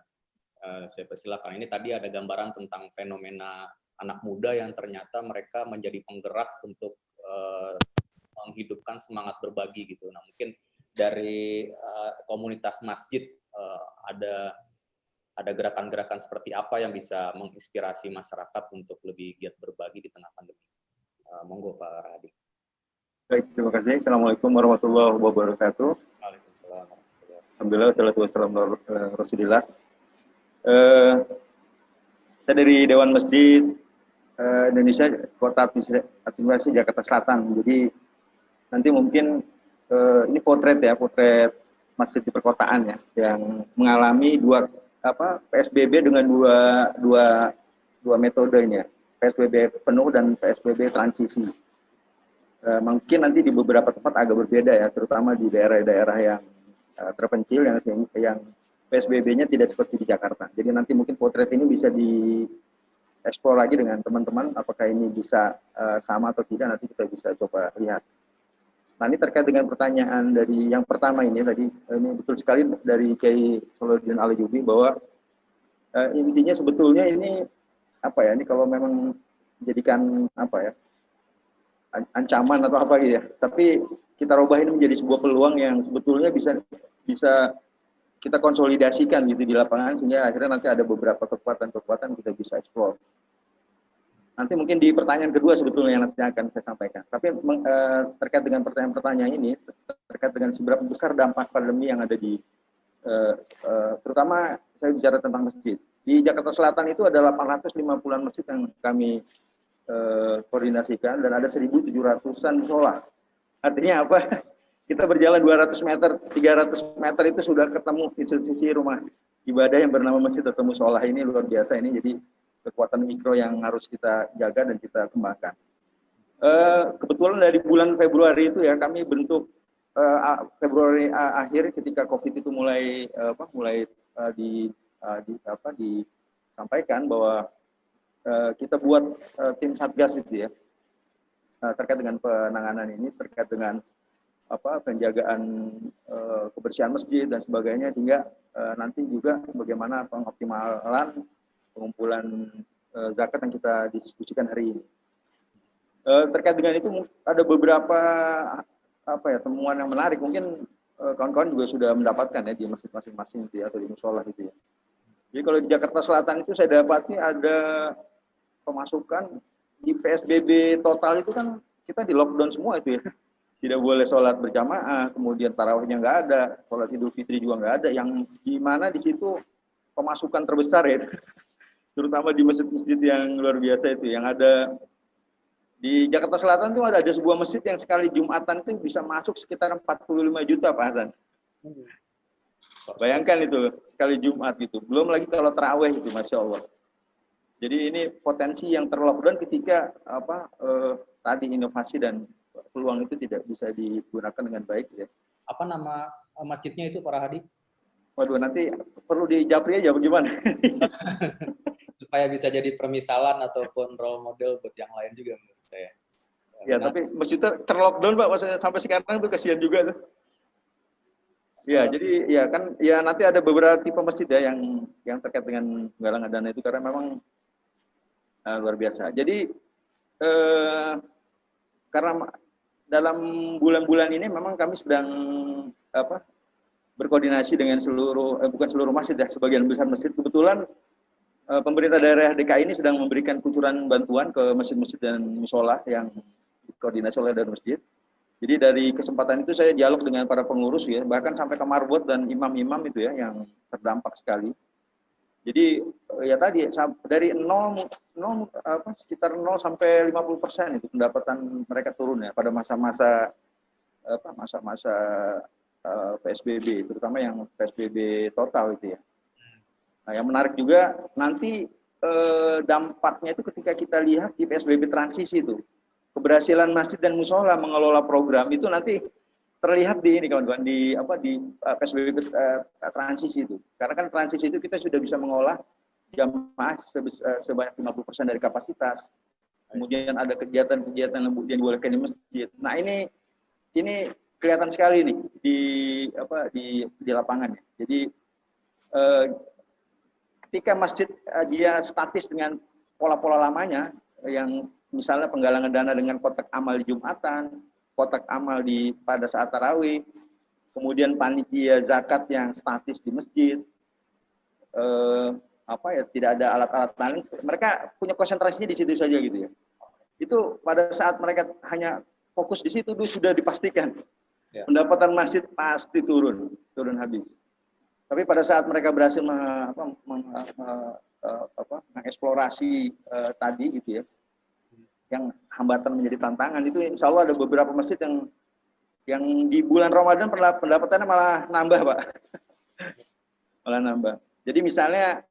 Saya persilakan. Ini tadi ada gambaran tentang fenomena anak muda yang ternyata mereka menjadi penggerak untuk menghidupkan semangat berbagi gitu. Nah mungkin dari komunitas masjid ada gerakan-gerakan seperti apa yang bisa menginspirasi masyarakat untuk lebih giat berbagi di tengah pandemi. Monggo Pak Rahadi. Baik, terima kasih. Assalamualaikum warahmatullahi wabarakatuh. Waalaikumsalam. Alhamdulillah, wassalatu wassalamu ala Rasulillah. Saya dari Dewan Masjid Indonesia Kota Administrasi Jakarta Selatan. Jadi nanti mungkin ini potret masjid di perkotaan ya, yang mengalami PSBB dengan dua metodenya, PSBB penuh dan PSBB transisi. Mungkin nanti di beberapa tempat agak berbeda ya, terutama di daerah-daerah yang terpencil yang PSBB-nya tidak seperti di Jakarta. Jadi nanti mungkin potret ini bisa dieksplor lagi dengan teman-teman, apakah ini bisa sama atau tidak, nanti kita bisa coba lihat. Nah ini terkait dengan pertanyaan dari yang pertama ini tadi, ini betul sekali dari Kiai Solahuddin Al-Ayyubi bahwa intinya sebetulnya ini ini kalau memang dijadikan ancaman atau apa gitu ya, tapi kita rubah ini menjadi sebuah peluang yang sebetulnya bisa kita konsolidasikan gitu di lapangan sehingga akhirnya nanti ada beberapa kekuatan kita bisa eksplor. Nanti mungkin di pertanyaan kedua sebetulnya yang nanti akan saya sampaikan. Tapi terkait dengan pertanyaan-pertanyaan ini, terkait dengan seberapa besar dampak pandemi yang ada di, terutama saya bicara tentang masjid. Di Jakarta Selatan itu ada 850-an masjid yang kami koordinasikan dan ada 1.700-an musola. Artinya apa? Kita berjalan 200 meter, 300 meter itu sudah ketemu institusi rumah ibadah yang bernama masjid atau musola. Ini luar biasa ini, jadi kekuatan mikro yang harus kita jaga dan kita kembangkan. Kebetulan dari bulan Februari itu ya kami bentuk Februari akhir ketika COVID itu mulai disampaikan bahwa kita buat tim satgas itu ya terkait dengan penanganan ini, terkait dengan penjagaan kebersihan masjid dan sebagainya, sehingga nanti juga bagaimana pengoptimalan pengumpulan zakat yang kita diskusikan hari ini. Terkait dengan itu ada beberapa temuan yang menarik, mungkin kawan-kawan juga sudah mendapatkan ya di masjid masing-masing gitu ya, atau di musola gitu ya. Jadi kalau di Jakarta Selatan itu saya dapati ada pemasukan di PSBB total itu kan kita di lockdown semua itu ya. tidak boleh sholat berjamaah, kemudian tarawihnya nggak ada, sholat Idul Fitri juga nggak ada, yang di mana di situ pemasukan terbesar ya, terutama di masjid-masjid yang luar biasa itu, yang ada di Jakarta Selatan tuh ada sebuah masjid yang sekali Jumatan itu bisa masuk sekitar 45 juta Pak Hasan. Bayangkan itu sekali Jumat gitu, belum lagi kalau tarawih itu, Masya Allah. Jadi ini potensi yang terlockdown ketika tadi inovasi dan peluang itu tidak bisa digunakan dengan baik ya. Apa nama masjidnya itu Pak Rahadi? Waduh, nanti perlu dijapri aja bagaimana. Supaya bisa jadi permisalan ataupun role model buat yang lain juga menurut saya. Ya, tapi masjidnya terlockdown Pak, maksudnya sampai sekarang itu kasihan juga tuh. Ya, jadi ya kan ya nanti ada beberapa tipe masjid ya yang terkait dengan penggalangan dana itu karena memang luar biasa. Jadi karena dalam bulan-bulan ini memang kami sedang berkoordinasi dengan bukan seluruh masjid ya, sebagian besar masjid. Kebetulan pemerintah daerah DKI ini sedang memberikan kucuran bantuan ke masjid-masjid dan musola yang dikoordinasi oleh dari masjid. Jadi dari kesempatan itu saya dialog dengan para pengurus ya, bahkan sampai ke marbot dan imam-imam itu ya yang terdampak sekali. Jadi ya tadi dari sekitar 0 sampai 50% itu pendapatan mereka turun ya pada masa-masa PSBB, terutama yang PSBB total itu ya. Nah, yang menarik juga nanti dampaknya itu ketika kita lihat di PSBB transisi itu, keberhasilan masjid dan musola mengelola program itu nanti terlihat di ini kawan-kawan di PSBB transisi itu. Karena kan transisi itu kita sudah bisa mengolah jamaah sebanyak 50% dari kapasitas. Kemudian ada kegiatan-kegiatan yang dibolehkan di masjid. Nah, ini kelihatan sekali nih di lapangan. Jadi ketika masjid dia statis dengan pola-pola lamanya yang misalnya penggalangan dana dengan kotak amal di Jumatan, kotak amal pada saat tarawih, kemudian panitia zakat yang statis di masjid, tidak ada alat-alat lain, mereka punya konsentrasinya di situ saja gitu ya. Itu pada saat mereka hanya fokus di situ sudah dipastikan pendapatan masjid pasti turun habis. Tapi pada saat mereka berhasil mengeksplorasi tadi gitu ya, yang hambatan menjadi tantangan itu insya Allah ada beberapa masjid yang di bulan Ramadan pendapatannya malah nambah Pak. Malah nambah. Jadi misalnya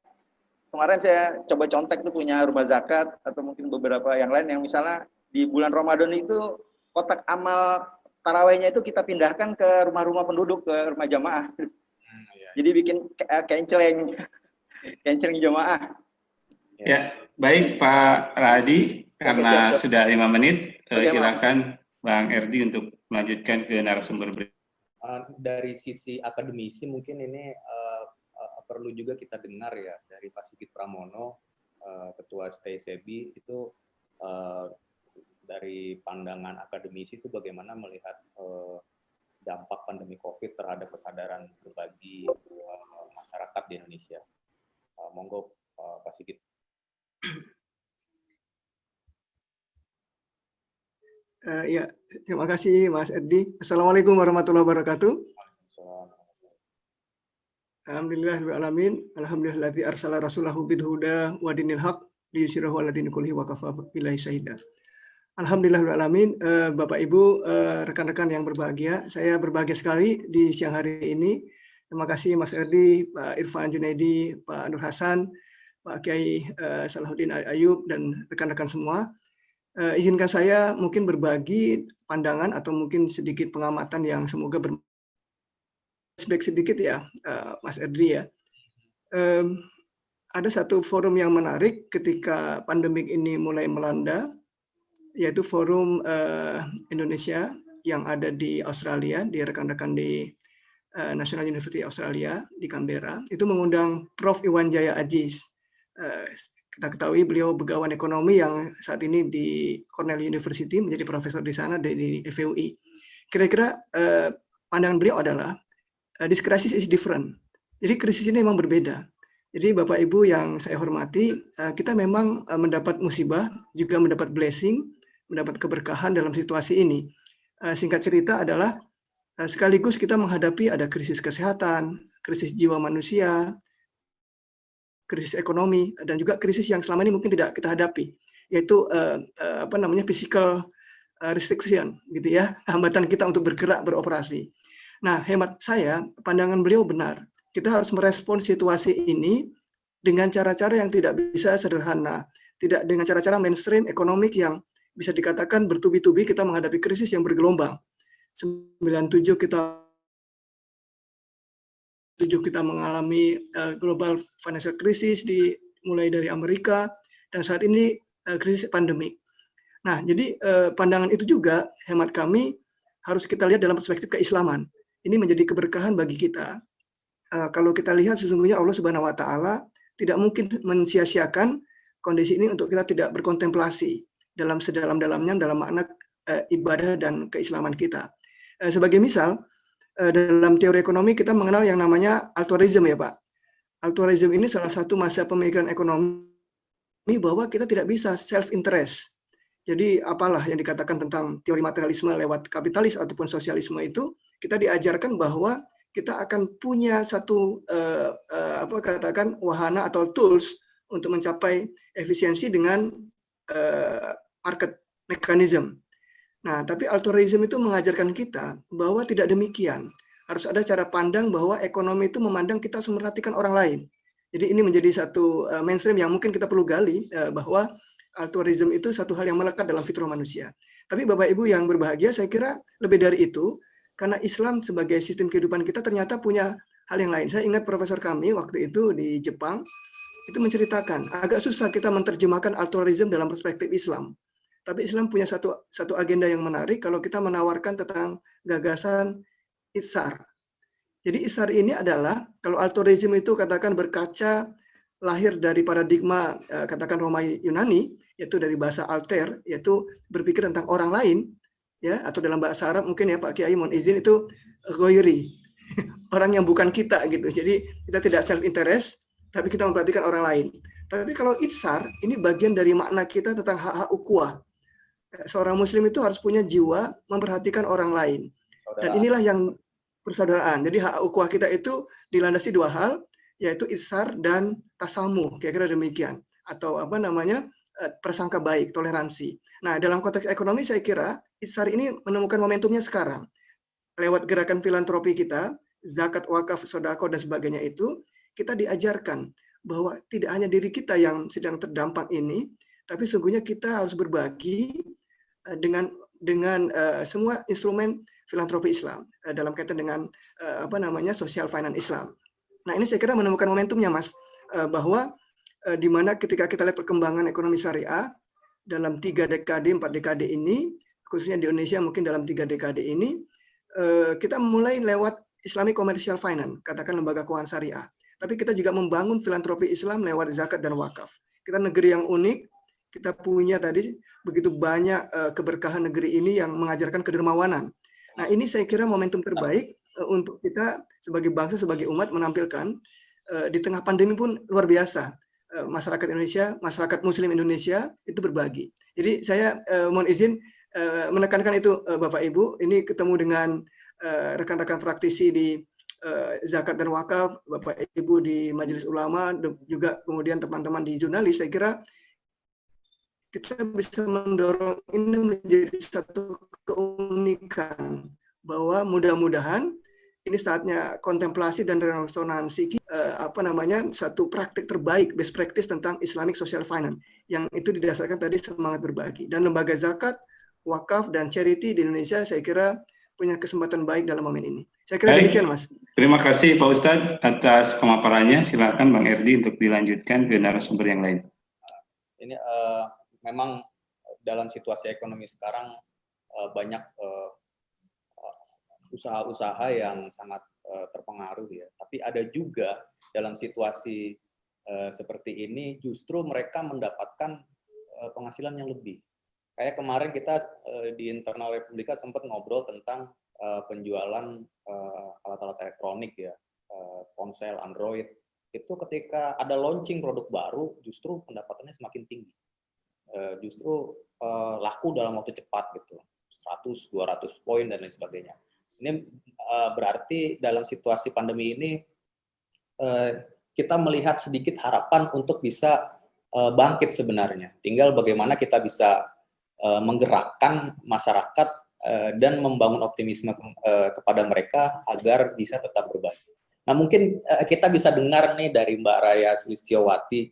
kemarin saya coba contek tuh punya rumah zakat atau mungkin beberapa yang lain yang misalnya di bulan Ramadan itu kotak amal tarawihnya itu kita pindahkan ke rumah-rumah penduduk, ke rumah jamaah. Jadi bikin kenceleng jamaah. Ya, baik Pak Rahadi. Karena sudah 5 menit, silakan Bang Erdi untuk melanjutkan ke narasumber berikutnya. Dari sisi akademisi mungkin ini perlu juga kita dengar ya dari Pak Sigit Pramono, Ketua STI-SEBI itu dari pandangan akademisi itu bagaimana melihat dampak pandemi COVID terhadap kesadaran berbagi masyarakat di Indonesia. Monggo Pak Sigit. Ya, terima kasih Mas Erdi. Assalamualaikum warahmatullahi wabarakatuh. Alhamdulillahirrahmanirrahim. Alhamdulillahilladzi arsala rasulahu bil huda wa dinil haq liyusirahu 'ala dini kullihi wa kafa billahi syahida. Alhamdulillahirrahmanirrahim. Bapak Ibu, rekan-rekan yang berbahagia, saya berbahagia sekali di siang hari ini. Terima kasih Mas Erdi, Pak Irfan Junaidi, Pak Nur Hasan, Pak Kiai Salahuddin Ayub dan rekan-rekan semua. Izinkan saya mungkin berbagi pandangan atau mungkin sedikit pengamatan yang semoga sedikit ya, Mas Erdi ya. Ada satu forum yang menarik ketika pandemik ini mulai melanda, yaitu forum Indonesia yang ada di Australia, di rekan-rekan di National University Australia di Canberra. Itu mengundang Prof. Iwan Jaya Aziz. Kita ketahui beliau begawan ekonomi yang saat ini di Cornell University menjadi profesor di sana di FUI. Kira-kira pandangan beliau adalah this crisis is different. Jadi krisis ini memang berbeda. Jadi Bapak Ibu yang saya hormati, kita memang mendapat musibah, juga mendapat blessing, mendapat keberkahan dalam situasi ini. Singkat cerita adalah sekaligus kita menghadapi ada krisis kesehatan, krisis jiwa manusia, krisis ekonomi, dan juga krisis yang selama ini mungkin tidak kita hadapi, yaitu physical restriction gitu ya, hambatan kita untuk bergerak beroperasi. Nah, hemat saya, pandangan beliau benar. Kita harus merespon situasi ini dengan cara-cara yang tidak bisa sederhana, tidak dengan cara-cara mainstream ekonomik yang bisa dikatakan bertubi-tubi kita menghadapi krisis yang bergelombang. 97 kita mengalami global financial crisis mulai dari Amerika, dan saat ini krisis pandemik. Nah, jadi pandangan itu juga hemat kami harus kita lihat dalam perspektif keislaman. Ini menjadi keberkahan bagi kita. Kalau kita lihat sesungguhnya Allah Subhanahu wa taala tidak mungkin mensia-siakan kondisi ini untuk kita tidak berkontemplasi dalam sedalam-dalamnya dalam makna ibadah dan keislaman kita. Sebagai misal, dalam teori ekonomi kita mengenal yang namanya altruism ya Pak. Altruism ini salah satu masa pemikiran ekonomi bahwa kita tidak bisa self-interest. Jadi apalah yang dikatakan tentang teori materialisme lewat kapitalis ataupun sosialisme itu, kita diajarkan bahwa kita akan punya satu wahana atau tools untuk mencapai efisiensi dengan market mechanism. Nah, tapi altruism itu mengajarkan kita bahwa tidak demikian. Harus ada cara pandang bahwa ekonomi itu memandang kita harus memperhatikan orang lain. Jadi ini menjadi satu mainstream yang mungkin kita perlu gali bahwa altruism itu satu hal yang melekat dalam fitrah manusia. Tapi Bapak Ibu yang berbahagia, saya kira lebih dari itu, karena Islam sebagai sistem kehidupan kita ternyata punya hal yang lain. Saya ingat profesor kami waktu itu di Jepang, itu menceritakan, agak susah kita menerjemahkan altruism dalam perspektif Islam. Tapi Islam punya satu agenda yang menarik kalau kita menawarkan tentang gagasan Itsar. Jadi Itsar ini adalah, kalau altruism itu katakan berkaca lahir dari paradigma katakan Roma Yunani, yaitu dari bahasa alter, yaitu berpikir tentang orang lain, ya, atau dalam bahasa Arab mungkin ya Pak Kiai mohon izin itu ghairi, orang yang bukan kita gitu. Jadi kita tidak self interest, tapi kita memperhatikan orang lain. Tapi kalau Itsar ini bagian dari makna kita tentang hak-hak ukhuwah. Seorang Muslim itu harus punya jiwa memperhatikan orang lain. Dan inilah yang persaudaraan. Jadi hak ukhuwah kita itu dilandasi dua hal, yaitu Itsar dan tasamuh, kira-kira demikian. Atau prasangka baik, toleransi. Nah, dalam konteks ekonomi saya kira Itsar ini menemukan momentumnya sekarang. Lewat gerakan filantropi kita, zakat, wakaf, sedekah dan sebagainya itu, kita diajarkan bahwa tidak hanya diri kita yang sedang terdampak ini, tapi sungguhnya kita harus berbagi dengan semua instrumen filantropi Islam dalam kaitan dengan social finance Islam. Nah, ini saya kira menemukan momentumnya Mas, bahwa di mana ketika kita lihat perkembangan ekonomi syariah dalam 3 dekade, 4 dekade ini, khususnya di Indonesia mungkin dalam 3 dekade ini, kita mulai lewat Islamic Commercial Finance, katakan lembaga keuangan syariah. Tapi kita juga membangun filantropi Islam lewat zakat dan wakaf. Kita negeri yang unik, kita punya tadi begitu banyak keberkahan negeri ini yang mengajarkan kedermawanan. Nah, ini saya kira momentum terbaik untuk kita sebagai bangsa, sebagai umat menampilkan di tengah pandemi pun luar biasa. Masyarakat Indonesia, masyarakat Muslim Indonesia itu berbagi. Jadi saya mohon izin menekankan itu Bapak Ibu. Ini ketemu dengan rekan-rekan praktisi di zakat dan wakaf, Bapak Ibu di Majelis Ulama, juga kemudian teman-teman di jurnalis. Saya kira kita bisa mendorong ini menjadi satu keunikan bahwa mudah-mudahan ini saatnya kontemplasi dan resonansi satu praktik terbaik, best practice tentang Islamic Social Finance yang itu didasarkan tadi semangat berbagi. Dan lembaga zakat, wakaf dan charity di Indonesia saya kira punya kesempatan baik dalam momen ini. Saya kira demikian Mas. Terima kasih Pak Ustadz atas pemaparannya. Silakan Bang Erdi untuk dilanjutkan ke narasumber yang lain. Ini memang dalam situasi ekonomi sekarang banyak usaha-usaha yang sangat terpengaruh ya. Tapi ada juga dalam situasi seperti ini justru mereka mendapatkan penghasilan yang lebih. Kayak kemarin kita di internal Republika sempat ngobrol tentang penjualan alat-alat elektronik ya, ponsel, Android. Itu ketika ada launching produk baru justru pendapatannya semakin tinggi. Justru laku dalam waktu cepat gitu. 100 200 poin, dan lain sebagainya. Ini berarti dalam situasi pandemi ini kita melihat sedikit harapan untuk bisa bangkit sebenarnya. Tinggal bagaimana kita bisa menggerakkan masyarakat dan membangun optimisme kepada mereka agar bisa tetap berbagi. Nah, mungkin kita bisa dengar nih dari Mbak Raya Sulistiowati,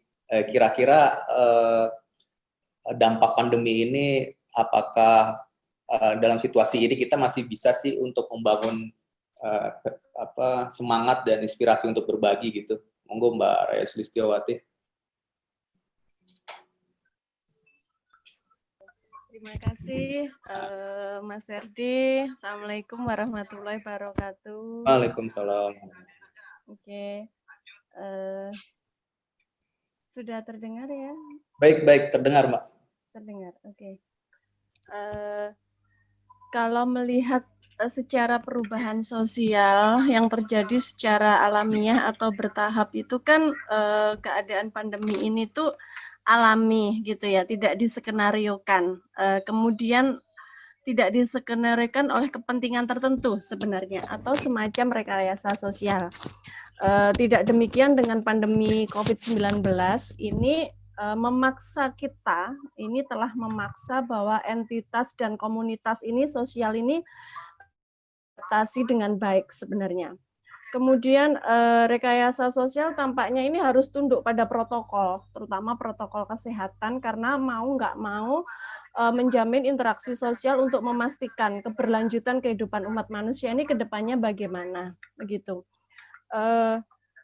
kira-kira dampak pandemi ini, apakah dalam situasi ini kita masih bisa sih untuk membangun semangat dan inspirasi untuk berbagi gitu. Monggo Mbak Raya Sulistiowati. Terima kasih Mas Erdi. Assalamualaikum warahmatullahi wabarakatuh. Waalaikumsalam. Oke. Sudah terdengar ya? Baik, terdengar Mbak. Terdengar, oke. Kalau melihat secara perubahan sosial yang terjadi secara alamiah atau bertahap itu kan keadaan pandemi ini tuh alami gitu ya, tidak diskenariokan. Kemudian tidak diskenariokan oleh kepentingan tertentu sebenarnya atau semacam rekayasa sosial. Tidak demikian dengan pandemi COVID-19 ini memaksa kita, ini telah memaksa bahwa entitas dan komunitas ini, sosial ini adaptasi dengan baik sebenarnya. Kemudian rekayasa sosial tampaknya ini harus tunduk pada protokol, terutama protokol kesehatan, karena mau nggak mau menjamin interaksi sosial untuk memastikan keberlanjutan kehidupan umat manusia ini ke depannya bagaimana, begitu.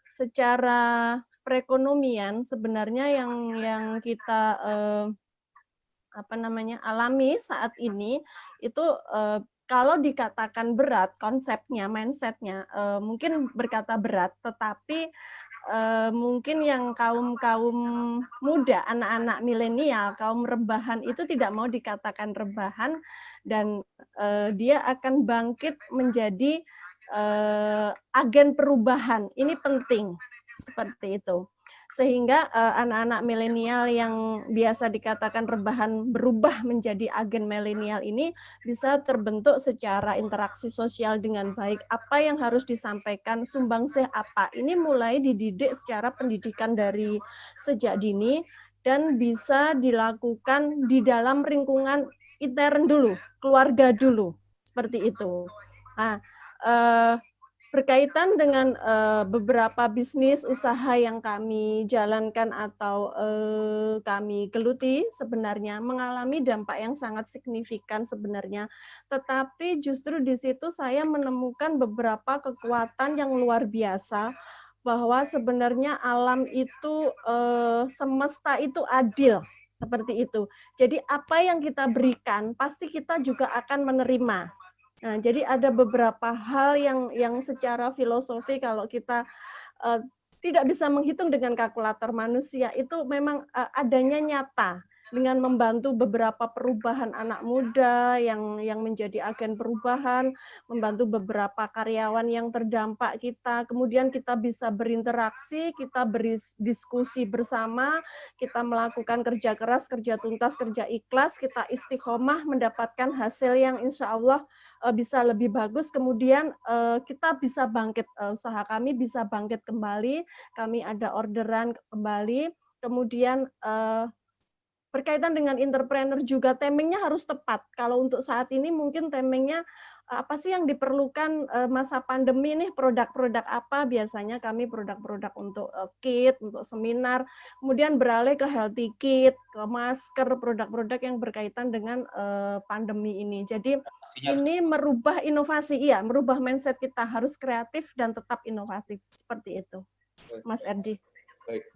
Secara perekonomian sebenarnya yang kita alami saat ini itu kalau dikatakan berat konsepnya, mindsetnya mungkin berkata berat, tetapi mungkin yang kaum muda, anak-anak milenial, kaum rebahan itu tidak mau dikatakan rebahan, dan dia akan bangkit menjadi agen perubahan. Ini penting seperti itu. Sehingga anak-anak milenial yang biasa dikatakan rebahan berubah menjadi agen milenial ini bisa terbentuk secara interaksi sosial dengan baik. Apa yang harus disampaikan, sumbangsih apa, ini mulai dididik secara pendidikan dari sejak dini dan bisa dilakukan di dalam lingkungan intern dulu, keluarga dulu, seperti itu. Nah, berkaitan dengan beberapa bisnis usaha yang kami jalankan atau kami geluti sebenarnya mengalami dampak yang sangat signifikan sebenarnya. Tetapi justru di situ saya menemukan beberapa kekuatan yang luar biasa, bahwa sebenarnya alam itu, semesta itu adil, seperti itu. Jadi apa yang kita berikan, pasti kita juga akan menerima. Nah, jadi ada beberapa hal yang secara filosofi kalau kita tidak bisa menghitung dengan kalkulator manusia, itu memang adanya nyata dengan membantu beberapa perubahan anak muda yang menjadi agen perubahan, membantu beberapa karyawan yang terdampak kita, kemudian kita bisa berinteraksi, kita berdiskusi bersama, kita melakukan kerja keras, kerja tuntas, kerja ikhlas, kita istiqomah mendapatkan hasil yang insya Allah bisa lebih bagus, kemudian kita bisa bangkit, usaha kami bisa bangkit kembali, kami ada orderan kembali, kemudian berkaitan dengan entrepreneur juga timingnya harus tepat. Kalau untuk saat ini mungkin timingnya apa sih yang diperlukan masa pandemi nih, produk-produk apa, biasanya kami produk-produk untuk kit, untuk seminar, kemudian beralih ke healthy kit, ke masker, produk-produk yang berkaitan dengan pandemi ini. Jadi ini merubah inovasi, iya, merubah mindset kita, harus kreatif dan tetap inovatif, seperti itu. Mas Erdi. Baik,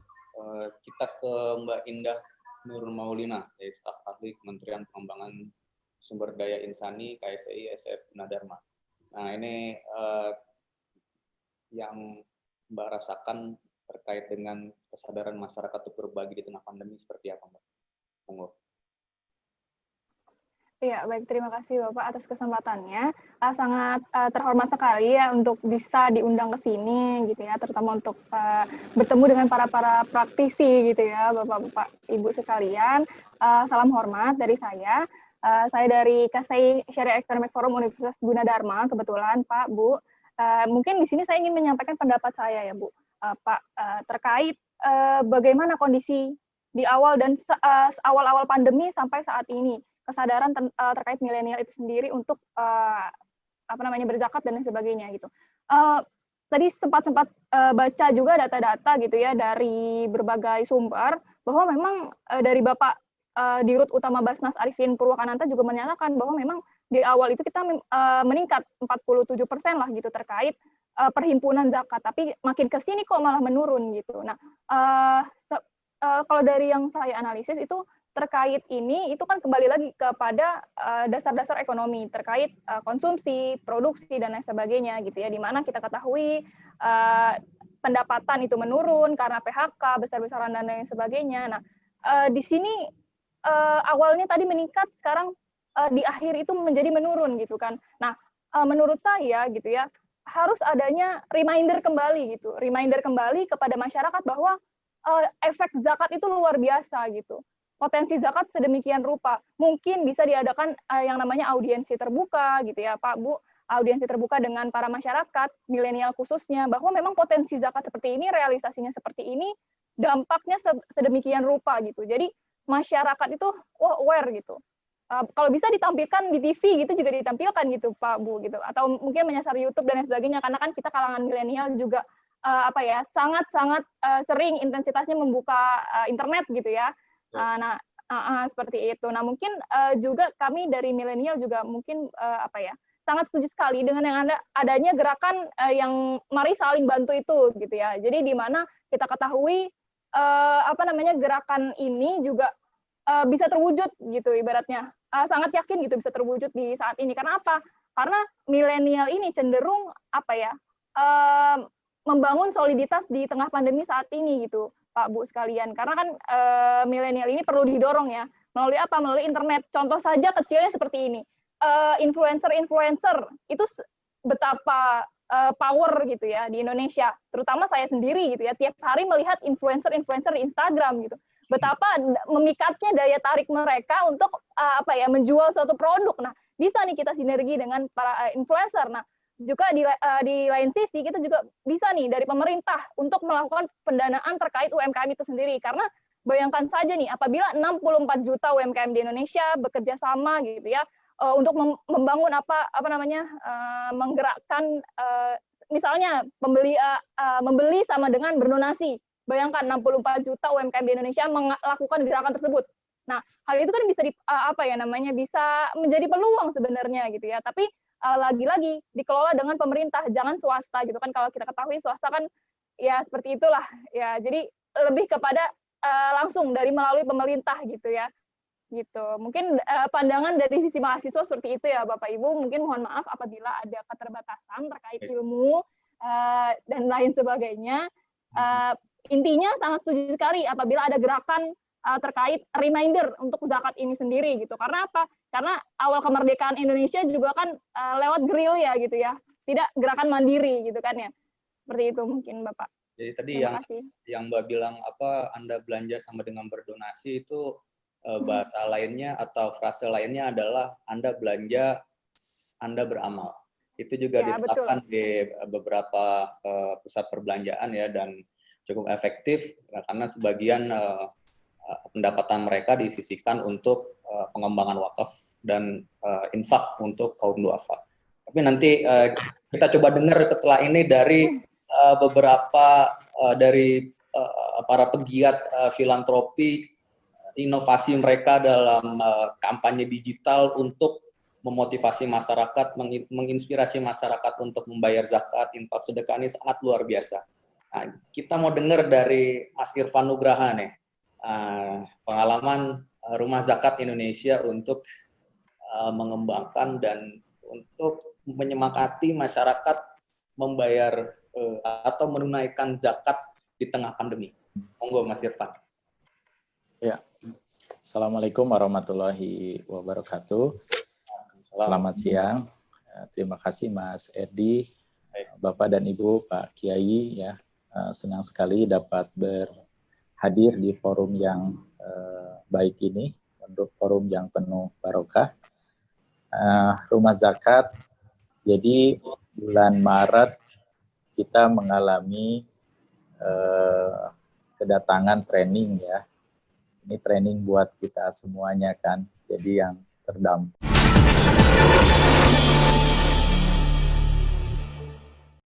kita ke Mbak Indah Nur Maulina dari staf ahli Kementerian Pengembangan Sumber Daya Insani KSI SF Gunadarma. Nah, ini yang Mbak rasakan terkait dengan kesadaran masyarakat untuk berbagi di tengah pandemi seperti apa, Mbak? Monggo. Iya, baik, terima kasih Bapak atas kesempatannya. Sangat terhormat sekali ya untuk bisa diundang ke sini gitu ya, terutama untuk bertemu dengan para praktisi gitu ya, Bapak-bapak, Ibu sekalian. Salam hormat dari saya. Saya dari KSI Syariah Economic Forum Universitas Gunadarma, kebetulan Pak, Bu. Mungkin di sini saya ingin menyampaikan pendapat saya ya Bu, Pak, terkait bagaimana kondisi di awal dan awal-awal pandemi sampai saat ini, kesadaran terkait milenial itu sendiri untuk berzakat dan lain sebagainya gitu. Tadi sempat baca juga data-data gitu ya dari berbagai sumber bahwa memang dari Bapak Dirut Utama Basnas Arifin Purwakananta juga menyatakan bahwa memang di awal itu kita meningkat 47% lah gitu terkait perhimpunan zakat, tapi makin ke sini kok malah menurun gitu. Nah, kalau dari yang saya analisis itu terkait ini itu kan kembali lagi kepada dasar-dasar ekonomi terkait konsumsi, produksi dan lain sebagainya gitu ya, di mana kita ketahui pendapatan itu menurun karena PHK besar-besaran dan lain sebagainya. Nah, di sini awalnya tadi meningkat, sekarang di akhir itu menjadi menurun gitu kan. Nah, menurut saya gitu ya, harus adanya reminder kembali gitu, reminder kembali kepada masyarakat bahwa efek zakat itu luar biasa gitu. Potensi zakat sedemikian rupa. Mungkin bisa diadakan yang namanya audiensi terbuka gitu ya Pak, Bu, audiensi terbuka dengan para masyarakat, milenial khususnya, bahwa memang potensi zakat seperti ini, realisasinya seperti ini, dampaknya sedemikian rupa gitu. Jadi masyarakat itu aware gitu. Kalau bisa ditampilkan di TV gitu juga ditampilkan gitu Pak, Bu gitu. Atau mungkin menyasar YouTube dan lain sebagainya, karena kan kita kalangan milenial juga sangat-sangat sering intensitasnya membuka internet gitu ya. Seperti itu. Nah, mungkin juga kami dari milenial juga mungkin sangat setuju sekali dengan yang adanya gerakan yang mari saling bantu itu gitu ya. Jadi di mana kita ketahui gerakan ini juga bisa terwujud gitu ibaratnya. Sangat yakin gitu bisa terwujud di saat ini. Karena apa? Karena milenial ini cenderung membangun soliditas di tengah pandemi saat ini gitu, Pak, Bu sekalian. Karena kan milenial ini perlu didorong ya. Melalui apa? Melalui internet. Contoh saja kecilnya seperti ini. Influencer itu betapa power gitu ya di Indonesia. Terutama saya sendiri gitu ya. Tiap hari melihat influencer di Instagram gitu. Betapa memikatnya daya tarik mereka untuk menjual suatu produk. Nah, bisa nih kita sinergi dengan para influencer. Nah, juga di lain sisi kita juga bisa nih dari pemerintah untuk melakukan pendanaan terkait UMKM itu sendiri, karena bayangkan saja nih apabila 64 juta UMKM di Indonesia bekerja sama gitu ya untuk membangun menggerakkan misalnya membeli sama dengan berdonasi. Bayangkan 64 juta UMKM di Indonesia melakukan gerakan tersebut. Nah, hal itu kan bisa bisa menjadi peluang sebenarnya gitu ya. Tapi lagi-lagi dikelola dengan pemerintah, jangan swasta gitu kan. Kalau kita ketahui swasta kan ya seperti itulah ya. Jadi lebih kepada langsung dari melalui pemerintah gitu ya. Gitu. Mungkin pandangan dari sisi mahasiswa seperti itu ya Bapak Ibu. Mungkin mohon maaf apabila ada keterbatasan terkait ilmu dan lain sebagainya. Intinya sangat setuju sekali apabila ada gerakan terkait reminder untuk zakat ini sendiri gitu. Karena apa? Karena awal kemerdekaan Indonesia juga kan lewat gerilya gitu ya. Tidak gerakan mandiri gitu kan ya. Seperti itu mungkin Bapak. Jadi tadi yang Mbak bilang Anda belanja sama dengan berdonasi itu bahasa lainnya atau frase lainnya adalah Anda belanja, Anda beramal. Itu juga diterapkan di beberapa pusat perbelanjaan ya, dan cukup efektif karena sebagian pendapatan mereka disisihkan untuk pengembangan wakaf dan infak untuk kaum duafa. Tapi nanti kita coba dengar setelah ini dari beberapa dari para pegiat filantropi, inovasi mereka dalam kampanye digital untuk memotivasi masyarakat, menginspirasi masyarakat untuk membayar zakat, infak, sedekah ini sangat luar biasa. Nah, kita mau dengar dari Mas Irfan Nugraha nih, pengalaman Rumah Zakat Indonesia untuk mengembangkan dan untuk menyemangati masyarakat membayar atau menunaikan zakat di tengah pandemi. Monggo Mas Irfan. Ya, Assalamualaikum warahmatullahi wabarakatuh. Selamat siang. Terima kasih Mas Erdi, Bapak dan Ibu, Pak Kiai ya. Senang sekali dapat berhadir di forum yang baik ini untuk forum yang penuh barokah. Rumah zakat, jadi bulan Maret kita mengalami kedatangan training ya. Ini training buat kita semuanya kan, jadi yang terdampak